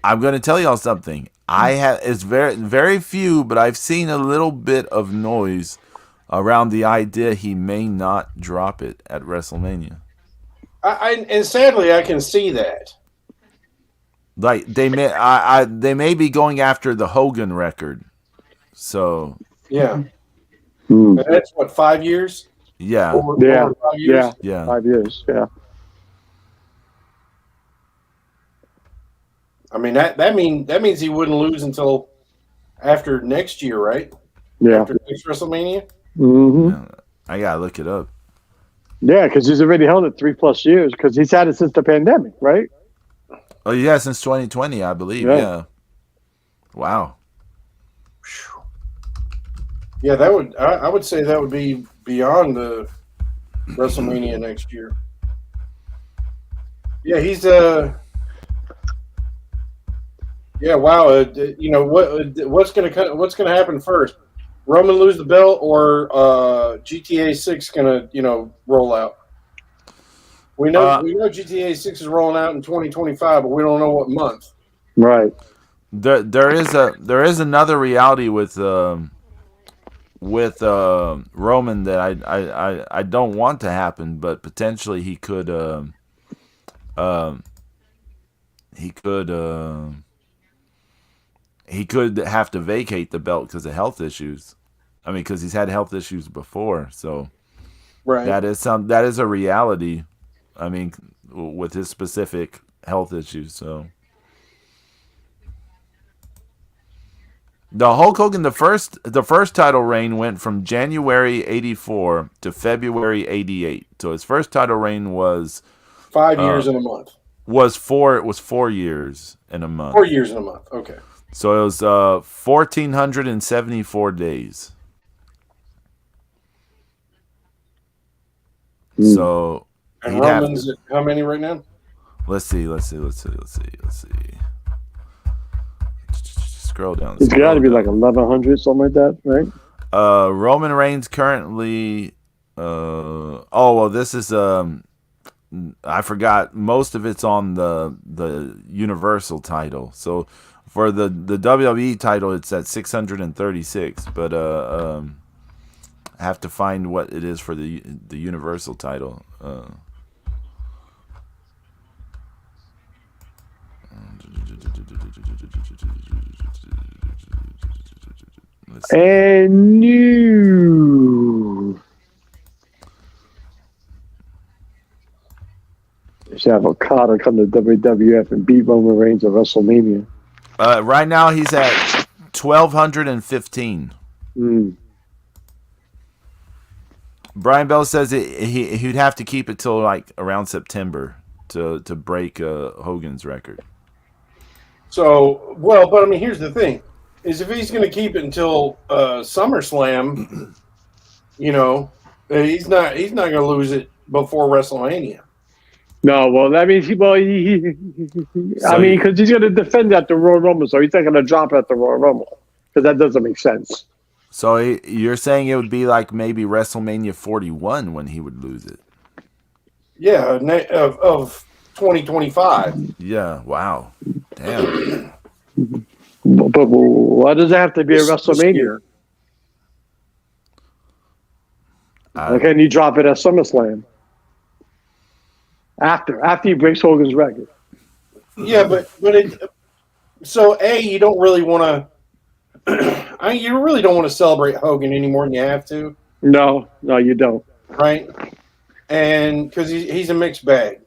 I'm going to tell y'all something. It's very, very few, but I've seen a little bit of noise around the idea he may not drop it at WrestleMania. And sadly, I can see that. Like they may be going after the Hogan record. So yeah, and that's what, 5 years? Yeah, over 5 years? Yeah, 5 years. Yeah. I mean that means he wouldn't lose until after next year, right? Yeah. After next WrestleMania. Mm-hmm. I gotta look it up. Yeah, because he's already held it 3+ years. Because he's had it since the pandemic, right? Oh yeah, since 2020, I believe. Yeah. Wow. Yeah, that would. I would say that would be beyond the WrestleMania next year. Yeah, he's Yeah, wow. What's gonna happen first? Roman lose the belt, or GTA 6 gonna roll out? We know GTA 6 is rolling out in 2025, but we don't know what month. Right. There is another reality with Roman that I don't want to happen, but potentially he could have to vacate the belt because of health issues. I mean, because he's had health issues before, so Right. that is a reality. I mean, with his specific health issues, so. The Hulk Hogan, the first title reign went from January '84 to February '88. So his first title reign was 5 years and a month. was 4 years and a month. 4 years and a month. Okay. So it was 1,474 days. So and Roman's at how many right now? Let's see. Scroll down. It's got to be like 1,100, something like that, right? Roman Reigns currently. This is I forgot. Most of it's on the Universal title. So for the WWE title, it's at 636. But I have to find what it is for the Universal title. And new. Should have Okada come to WWF and beat Roman Reigns at WrestleMania. Right now he's at 1,215. Brian Bell says he'd have to keep it till like around September to break Hogan's record. So, well, but I mean, here's the thing: is if he's going to keep it until SummerSlam, he's not going to lose it before WrestleMania. No, well, that means because he's going to defend at the Royal Rumble, so he's not going to drop it at the Royal Rumble because that doesn't make sense. So you're saying it would be like maybe WrestleMania 41 when he would lose it? Yeah, of 2025. Yeah, wow. Damn. But why does it have to be a WrestleMania? Why can't you drop it at SummerSlam? After he breaks Hogan's record. Yeah, but you don't really want to. You really don't want to celebrate Hogan any more than you have to. No, you don't. Right, and because he's a mixed bag,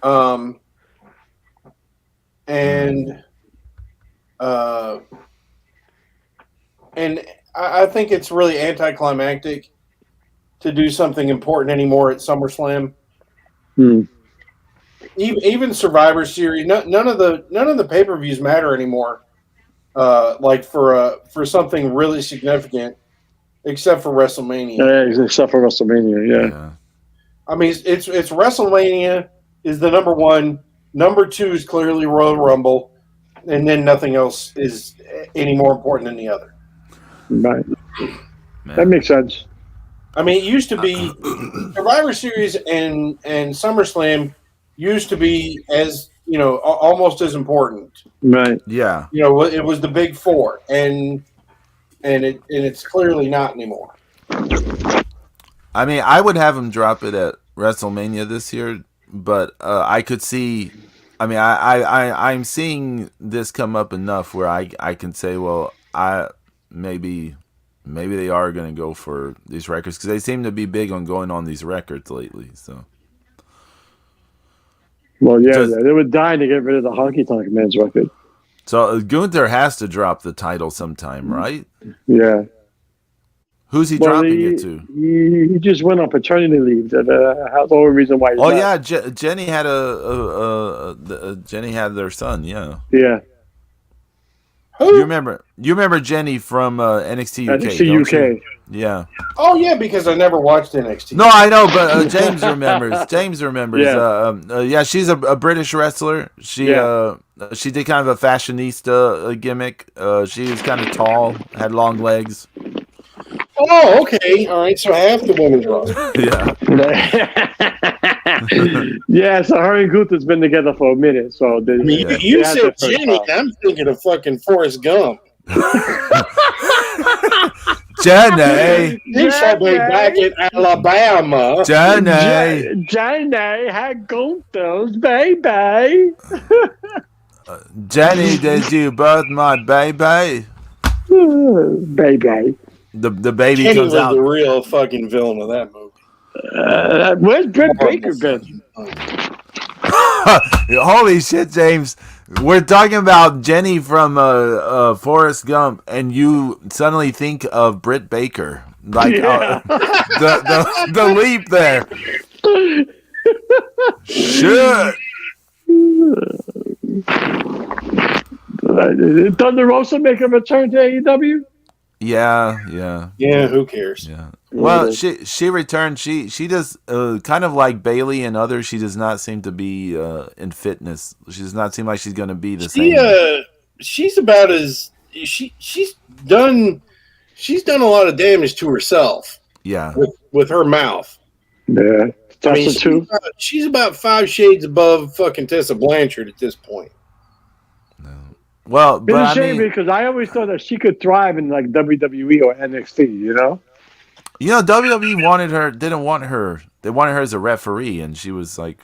and I think it's really anticlimactic to do something important anymore at SummerSlam. Even Survivor Series, none of the pay-per-views matter anymore. Like for something really significant, except for WrestleMania. Yeah, except for WrestleMania, yeah. I mean, it's WrestleMania is the number one. Number two is clearly Royal Rumble, and then nothing else is any more important than the other. Right. That makes sense. I mean, it used to be Survivor Series and SummerSlam used to be as almost as important. Right. Yeah. It was the big four, and it's clearly not anymore. I mean, I would have him drop it at WrestleMania this year, but I could see. I mean, I'm seeing this come up enough where I can say, well, maybe they are going to go for these records because they seem to be big on going on these records lately. So. Well, yeah, they were dying to get rid of the Honky Tonk Man's record. So Gunther has to drop the title sometime, right? Yeah. Who's he dropping it to? He just went on paternity leave. That's the only reason why. Jenny had Jenny had their son. Yeah. Yeah. Who? You remember Jenny from NXT UK? NXT UK. Yeah. Oh yeah, because I never watched NXT. No, I know, but James remembers. James remembers. Yeah. She's a British wrestler. She did kind of a fashionista gimmick. She was kind of tall, had long legs. Oh, okay. All right. So half the women's roster. Yeah. Yeah. So her and Gunther's been together for a minute. So you said Jenny. I'm thinking of fucking Forrest Gump. Jenny. He shall be back in Alabama. Jenny had Gunther's baby. Jenny, did you birth my baby? Baby. the baby Kenny comes was out. the real fucking villain of that movie. Where's Britt Baker been? Holy shit, James! We're talking about Jenny from Forrest Gump, and you suddenly think of Britt Baker. Like Yeah. the leap there. Shit. Did Thunder Rosa make a return to AEW? Yeah. Yeah, who cares? Yeah. Well, she returned. She does kind of like Bailey and others. She does not seem to be in fitness. She does not seem like she's going to be the same. She's about as she's done a lot of damage to herself. Yeah. With her mouth. Yeah. I mean, she's about 5 shades above fucking Tessa Blanchard at this point. Well, it's but a shame because I always thought that she could thrive in like WWE or NXT, you know? WWE didn't want her. They wanted her as a referee, and she was like,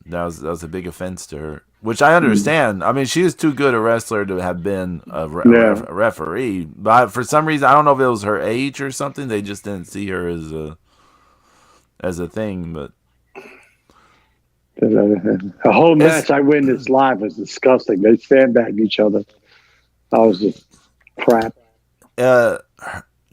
that was a big offense to her, which I understand. I mean, she is too good a wrestler to have been a referee, but for some reason, I don't know if it was her age or something. They just didn't see her as a thing, but. The whole match I witnessed live was disgusting. They sandbagged each other. That was just crap. Her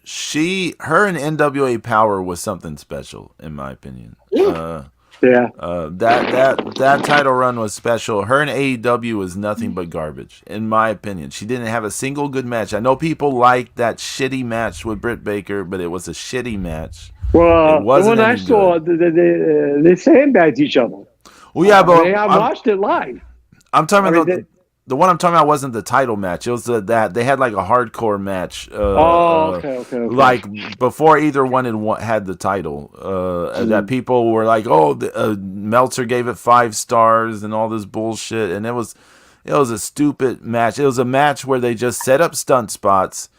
and NWA Power was something special, in my opinion. Yeah. That title run was special. Her and AEW was nothing but garbage, in my opinion. She didn't have a single good match. I know people like that shitty match with Britt Baker, but it was a shitty match. Well, the one I saw, they sandbagged each other. Well, yeah, but I watched it live. I'm talking about the one I'm talking about wasn't the title match. It was that they had like a hardcore match. Okay. Like before either one had the title. That people were like, "Oh, Meltzer gave it 5 stars" and all this bullshit. And it was a stupid match. It was a match where they just set up stunt spots.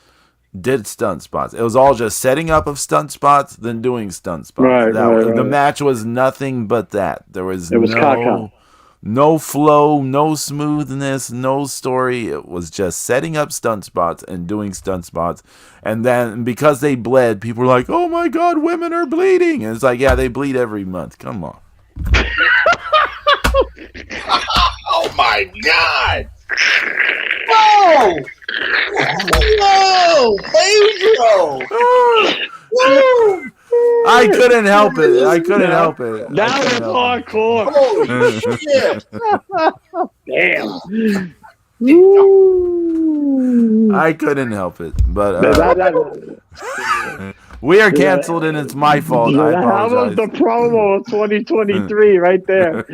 Did stunt spots. It was all just setting up of stunt spots, then doing stunt spots. Right. The match was nothing but that. There was no flow, no smoothness, no story. It was just setting up stunt spots and doing stunt spots. And then because they bled, people were like, "Oh my God, women are bleeding." And it's like, yeah, they bleed every month. Come on. Oh my God. Whoa! Whoa! Pedro! Whoa! I couldn't help it. That was hardcore. Holy shit! Damn. I couldn't help it. But we are canceled and it's my fault. I apologize. That was the promo of 2023 right there.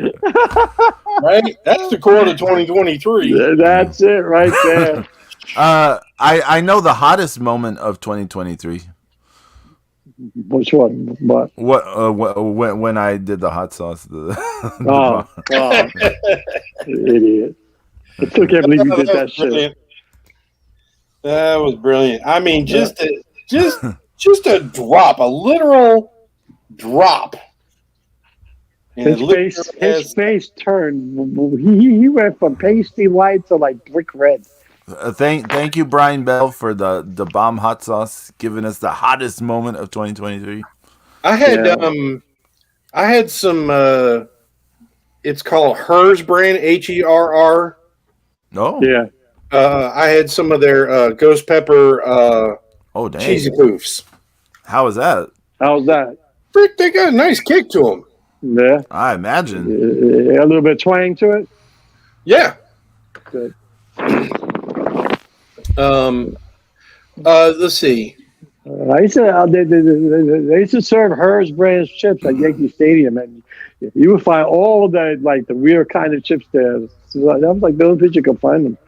Right? That's the core of 2023. That's it right there. I know the hottest moment of 2023. Which one? What? When I did the hot sauce. Oh, idiot! I still can't believe you did that shit. Brilliant. That was brilliant. I mean, just a drop, a literal drop. His face turned. He went from pasty white to like brick red. Thank you, Brian Bell, for the bomb hot sauce, giving us the hottest moment of 2023. I had some. It's called Hers brand, HERR. Oh yeah. I had some of their ghost pepper. Cheesy poofs. How was that? Frick, they got a nice kick to them. Yeah, I imagine. A little bit of twang to it. Yeah. Good. Let's see. They used to serve Hers brand chips at Yankee Stadium, and you would find all the weird kind of chips there. So that was like the only place you could find them.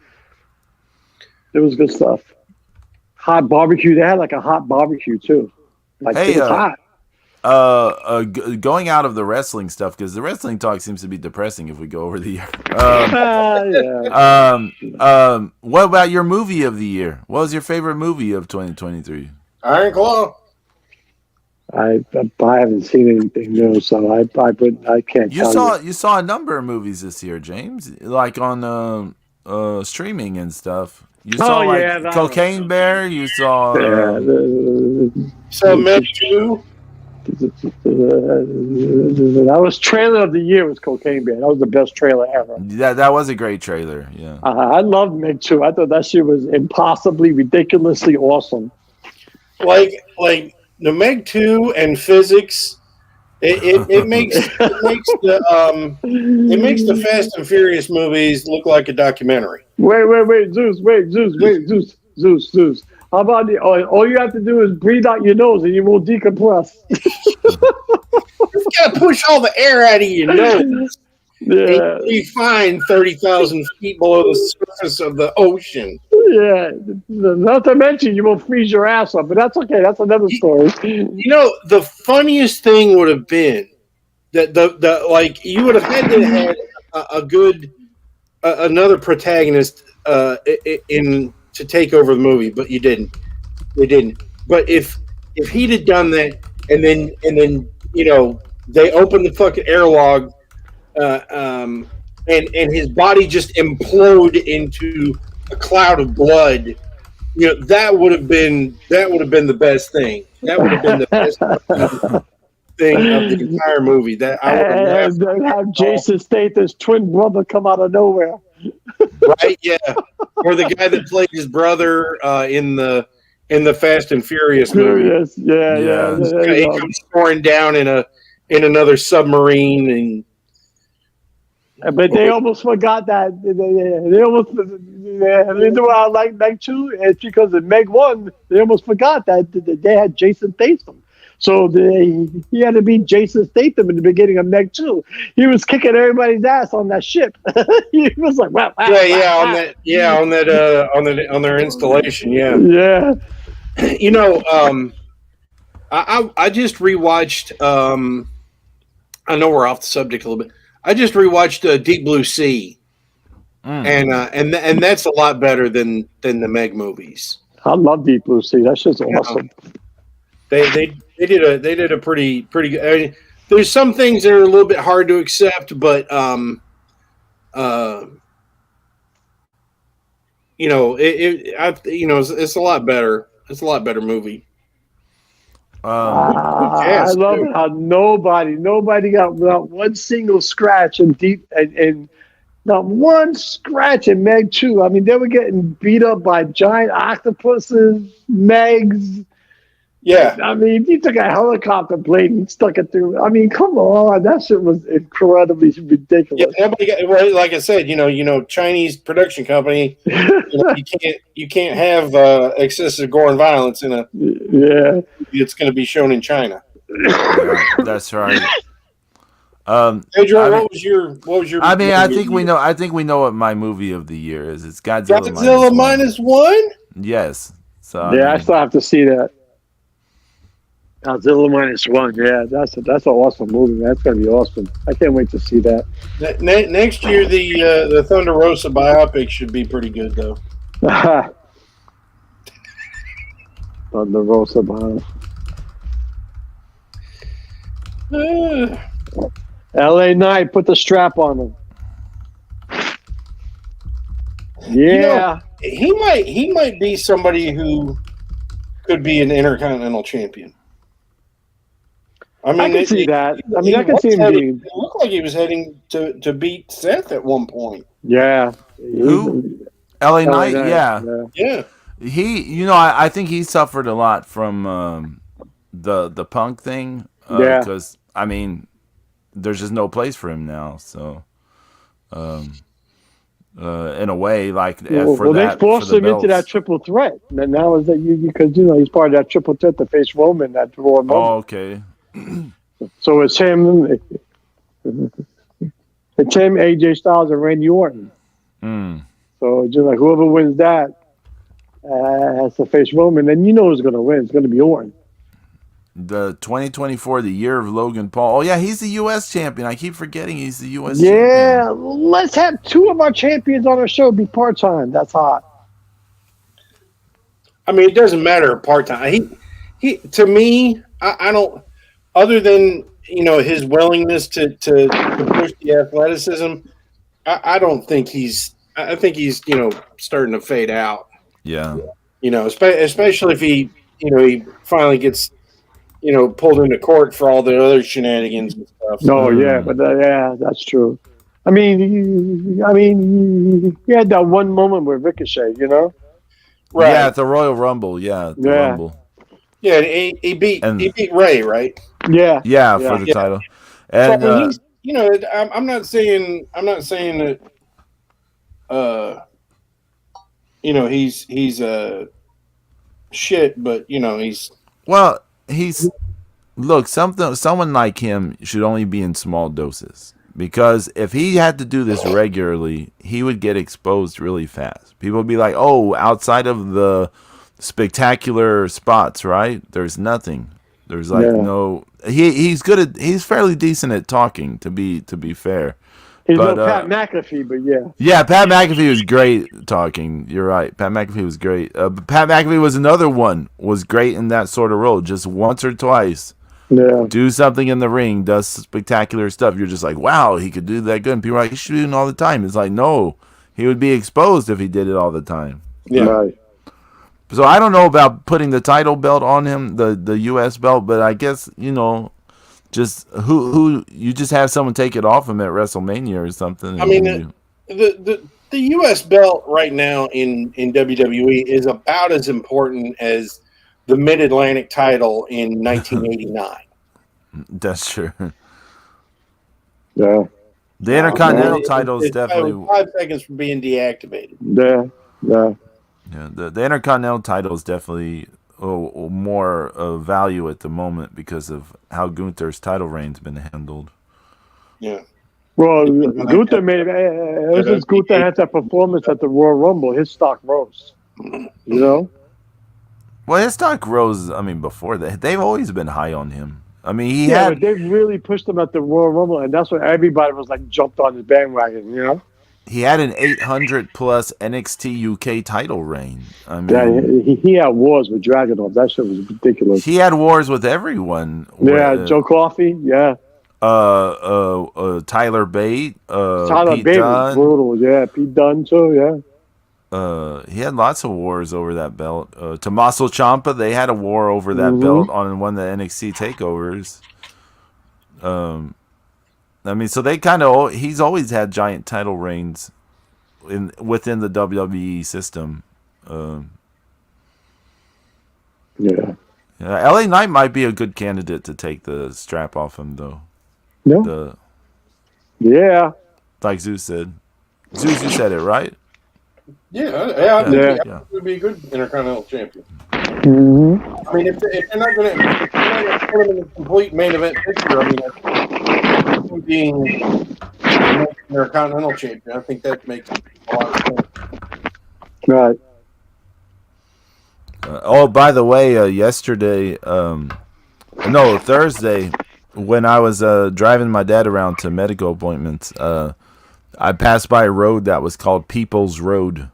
It was good stuff. Hot barbecue. They had like a hot barbecue too. Like it was hot. Going out of the wrestling stuff, because the wrestling talk seems to be depressing if we go over the year. What about your movie of the year? What was your favorite movie of 2023? Iron Claw. I haven't seen anything new, so I can't. You saw a number of movies this year, James, like on streaming and stuff. You saw that Cocaine one. Bear. You saw. So Meg 2. That was trailer of the year. Was Cocaine Bear. That was the best trailer ever. That was a great trailer. Yeah. I loved Meg 2. I thought that shit was impossibly, ridiculously awesome. Like the Meg 2 and Physics. It makes the Fast and Furious movies look like a documentary. Wait, Zeus. How about all you have to do is breathe out your nose and you won't decompress. You've got to push all the air out of your nose. Yeah. You find 30,000 feet below the surface of the ocean. Yeah. Not to mention you won't freeze your ass up, but that's okay. That's another story. You know, the funniest thing would have been that the like you would have had to have a good another protagonist in to take over the movie, but you didn't. They didn't. But if he'd have done that, and then you know they opened the fucking airlock, and his body just implode into a cloud of blood. You know that would have been the best thing. That would have been the best thing of the entire movie. That I would have Jason Statham's twin brother come out of nowhere. Right? Yeah, or the guy that played his brother in the Fast and Furious movie. Yeah. He comes pouring down in another submarine, but they almost forgot that. They almost. They knew I like Meg 2. It's because in Meg 1, they almost forgot that they had Jason Statham. So he had to be Jason Statham in the beginning of Meg 2. He was kicking everybody's ass on that ship. He was like, wow, on their installation. Yeah. You know, I just rewatched. I know we're off the subject a little bit. I just rewatched Deep Blue Sea, and that's a lot better than the Meg movies. I love Deep Blue Sea. That's just awesome. They did a pretty good. I mean, there's some things that are a little bit hard to accept, but you know, it's a lot better. It's a lot better movie. I love it how nobody got one single scratch and not one scratch in Meg 2. I mean, they were getting beat up by giant octopuses, Megs. Yeah. I mean, he took a helicopter blade and stuck it through. I mean, come on. That shit was incredibly ridiculous. Yeah, well, like I said, you know, Chinese production company, you can't have excessive gore and violence in a it's going to be shown in China. Yeah, that's right. Pedro, what was your I mean, I think we know what my movie of the year is. It's Godzilla -1? Yes. So I still have to see that. Godzilla -1. Yeah, that's an awesome movie, man. That's gonna be awesome. I can't wait to see that. Next year, the Thunder Rosa biopic should be pretty good, though. Thunder Rosa biopic. L.A. Knight, put the strap on him. Yeah, you know, he might be somebody who could be an Intercontinental Champion. I mean, I can see that. I mean, I can see him being. It looked like he was heading to beat Seth at one point. Yeah. Who? LA Knight? Yeah. He, I think he suffered a lot from the Punk thing. Because, I mean, there's just no place for him now. So, in a way, like, they forced him into that triple threat. And now is that because he's part of that triple threat to face Roman at Royal Rumble. Oh, okay. So it's him, AJ Styles, and Randy Orton. So just like whoever wins that has to face Roman, and who's going to win. It's going to be Orton. The 2024, the year of Logan Paul. Oh yeah, he's the U.S. champion. I keep forgetting he's the U.S. champion. Yeah, let's have two of our champions on our show be part-time. That's hot. I mean, it doesn't matter part-time. He to me, I don't. Other than his willingness to push the athleticism, I don't think he's. I think he's starting to fade out. Yeah. You know, especially if he finally gets pulled into court for all the other shenanigans and stuff. No, yeah, but yeah, that's true. He had that one moment with Ricochet, Right. Yeah, at the Royal Rumble. Yeah, at the Yeah. Rumble. Yeah, he beat Ray, right? Yeah. Yeah, for the title. And so, I mean, he's, I'm not saying that he's shit, but he's well, someone like him should only be in small doses, because if he had to do this regularly, he would get exposed really fast. People would be like, "Oh, outside of the spectacular spots, right? There's nothing. There's no." He's good at. He's fairly decent at talking. To be fair, he's no Pat McAfee, but yeah. Yeah, Pat McAfee was great talking. You're right. Pat McAfee was great. But Pat McAfee was another one. Was great in that sort of role. Just once or twice. Yeah. Do something in the ring. Does spectacular stuff. You're just like, wow, he could do that good. And people are like, he should be doing it all the time. It's like, no, he would be exposed if he did it all the time. Yeah. Right. So I don't know about putting the title belt on him, the U.S. belt, but I guess just who you just have someone take it off him at WrestleMania or something. I mean, the U.S. belt right now in WWE is about as important as the Mid-Atlantic title in 1989. That's true. Yeah. The Intercontinental title is definitely 5 seconds from being deactivated. Yeah. Yeah, the Intercontinental title is definitely more value at the moment because of how Gunther's title reign's been handled. Yeah. Well, Gunther ever since Gunther had that performance at the Royal Rumble, his stock rose. Well, his stock rose. I mean, before that, they've always been high on him. I mean, but they really pushed him at the Royal Rumble, and that's when everybody was like jumped on his bandwagon. He had an 800 plus NXT UK title reign. I mean, he had wars with Dragunov. That shit was ridiculous. He had wars with everyone. Yeah, Joe Coffey. Yeah. Tyler Bate. Tyler Pete Bate Dunne. was brutal. Yeah, Pete Dunne too. Yeah. He had lots of wars over that belt. Tommaso Ciampa, they had a war over that belt on one of the NXT takeovers. I mean, so they he's always had giant title reigns within the WWE system. Yeah. LA Knight might be a good candidate to take the strap off him, though. No. Yeah. Like Zeus said. Zeus, you said it, right? Yeah. He would be a good Intercontinental champion. Mm-hmm. I mean, if they're not going to put him in the complete main event picture, I mean, being Intercontinental champion, I think that makes a lot of sense. Right. By the way, yesterday, Thursday, when I was driving my dad around to medical appointments, I passed by a road that was called People's Road.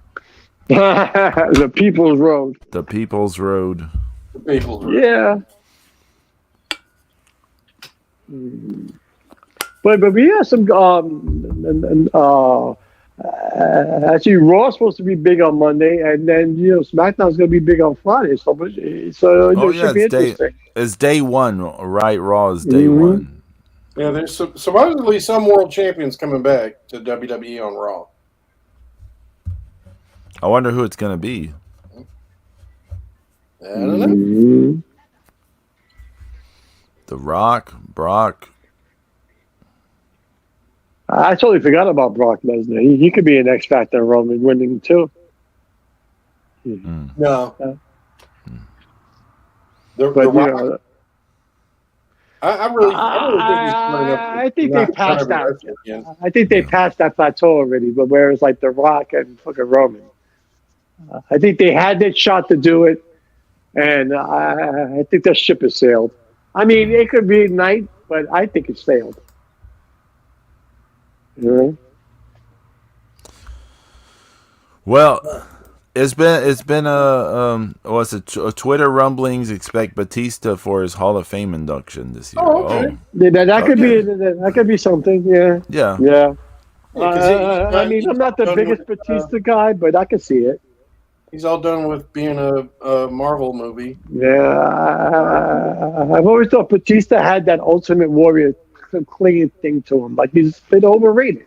The People's Road. The People's Road. The People's Road. Yeah. But we have some actually Raw's supposed to be big on Monday, and then SmackDown's going to be big on Friday. So it should be interesting. It's day one, right? Raw is day one. Yeah, there's supposedly some world champions coming back to WWE on Raw. I wonder who it's going to be. I don't know. The Rock, Brock. I totally forgot about Brock Lesnar. He could be an X Factor Roman winning too. No. I think they passed that. I think they passed that plateau already. But whereas like The Rock and fucking Roman, I think they had their shot to do it, and I think that ship has sailed. I mean, it could be night, but I think it's sailed. Well, it's been a Twitter rumblings. Expect Batista for his Hall of Fame induction this year. Oh, okay. That could be something. Yeah. I mean, I'm not the biggest Batista guy, but I can see it. He's all done with being a Marvel movie. Yeah, I've always thought Batista had that Ultimate Warrior clinging thing to him. Like he's a bit overrated.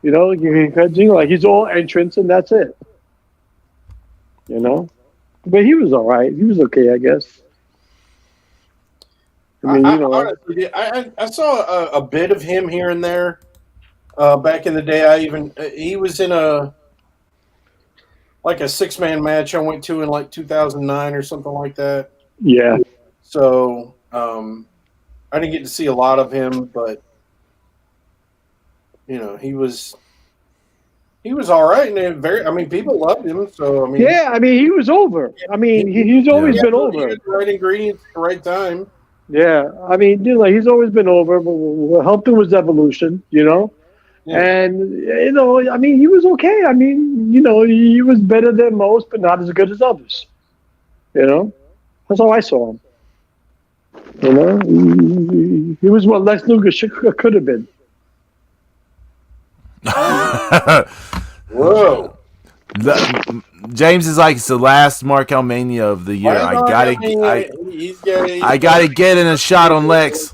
You know, like he's all entrance and that's it. You know, but he was all right. He was okay, I guess. I mean, honestly, I saw a bit of him here and there. Back in the day, he was in a 6-man match I went to in like 2009 or something like that. Yeah. So I didn't get to see a lot of him, but he was all right, and people loved him. So he was over. I mean, he's always been over. He had the right ingredients at the right time. Yeah, I mean, he's always been over. What helped him was evolution, Yeah. And I mean, he was okay. I mean, he was better than most, but not as good as others. That's how I saw him. He was what Lex Luger could have been. Whoa. James is like, it's the last Markel Mania of the year. I gotta get in a shot on Lex.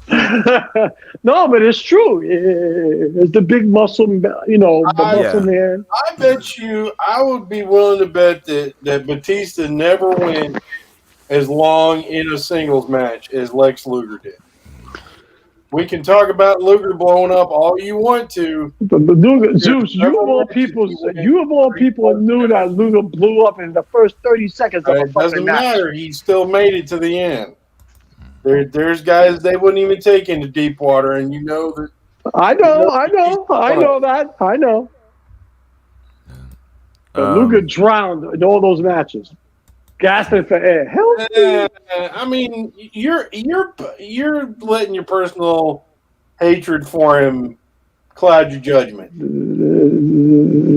No, but it's true. It's the big muscle, muscle man. I bet you, I would be willing to bet that Batista never went as long in a singles match as Lex Luger did. We can talk about Luger blowing up all you want to. But Luger, Zeus, you of all people knew that Luger blew up in the first 30 seconds of a fucking match. It doesn't matter. He still made it to the end. There's guys they wouldn't even take into deep water, and that. I know that. But Luger drowned in all those matches. Gasping for air. Hell I mean, you're letting your personal hatred for him cloud your judgment.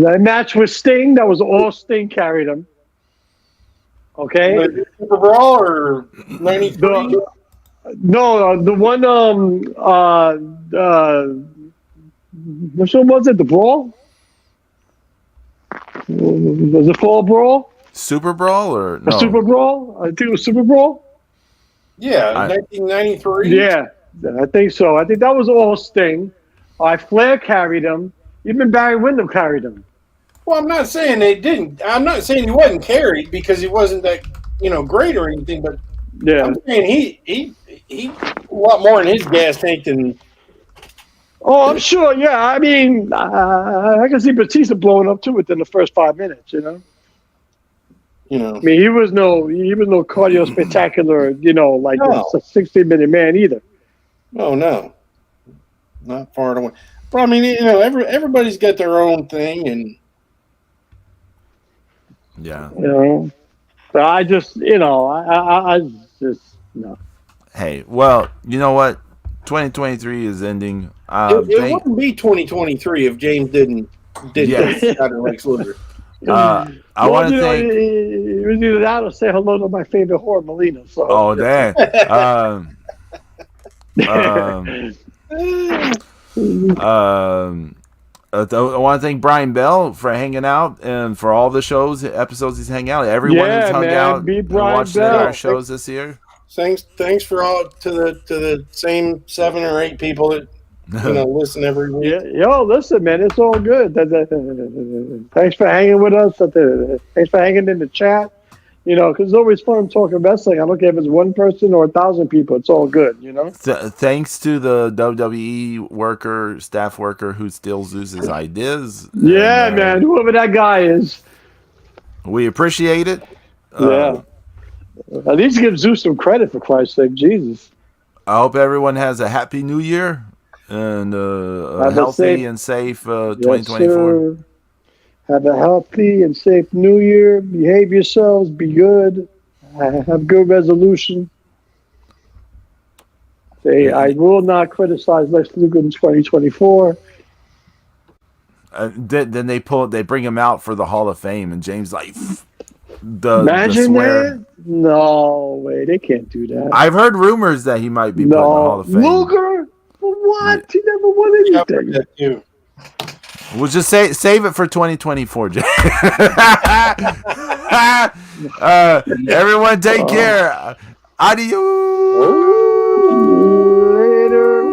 That match with Sting, that was all Sting carried him. Okay? Super Brawl or 93? No, the one which one was it? The Brawl? Was it Fall Brawl? Super Brawl or no? Super Brawl? I think it was Super Brawl. Yeah, 1993. Yeah, I think so. I think that was all Sting. Flair carried him. Even Barry Windham carried him. Well, I'm not saying they didn't. I'm not saying he wasn't carried because he wasn't that great or anything. But I'm saying he a lot more in his gas tank than. Oh, I'm sure. Yeah, I mean, I can see Batista blowing up too within the first 5 minutes. I mean, he was no cardio spectacular, like a 60-minute man either. Oh no, not far away. But I mean, everybody's got their own thing, and yeah, But I just, I just no. Hey, well, you know what? 2023 is ending. It wouldn't be 2023 if James didn't out of Lex Luger. I want to thank. It was either that or say hello to my favorite whore, Melina. So. Oh, damn. I want to thank Brian Bell for hanging out and for all the episodes he's hanging out. Everyone who's hung out and watched our shows this year. Thanks for all to the same 7 or 8 people that listen every week. Yeah, listen, man, it's all good. Thanks for hanging with us. Thanks for hanging in the chat. Because it's always fun talking wrestling. I don't care if it's one person or 1,000 people. It's all good, Thanks to the WWE staff worker who steals Zeus's ideas. Yeah, man, whoever that guy is. We appreciate it. Yeah. At least give Zeus some credit, for Christ's sake. Jesus. I hope everyone has a happy new year and a healthy and safe 2024. Yes, have a healthy and safe new year. Behave yourselves. Be good. Have good resolution. I will not criticize Lex Luger in 2024. Then they bring him out for the Hall of Fame, and James imagine that? No way, they can't do that. I've heard rumors that he might be put in the Hall of Fame. Luger? What? He never won anything. We'll just save it for 2024, Jay. Everyone, take care. Adios.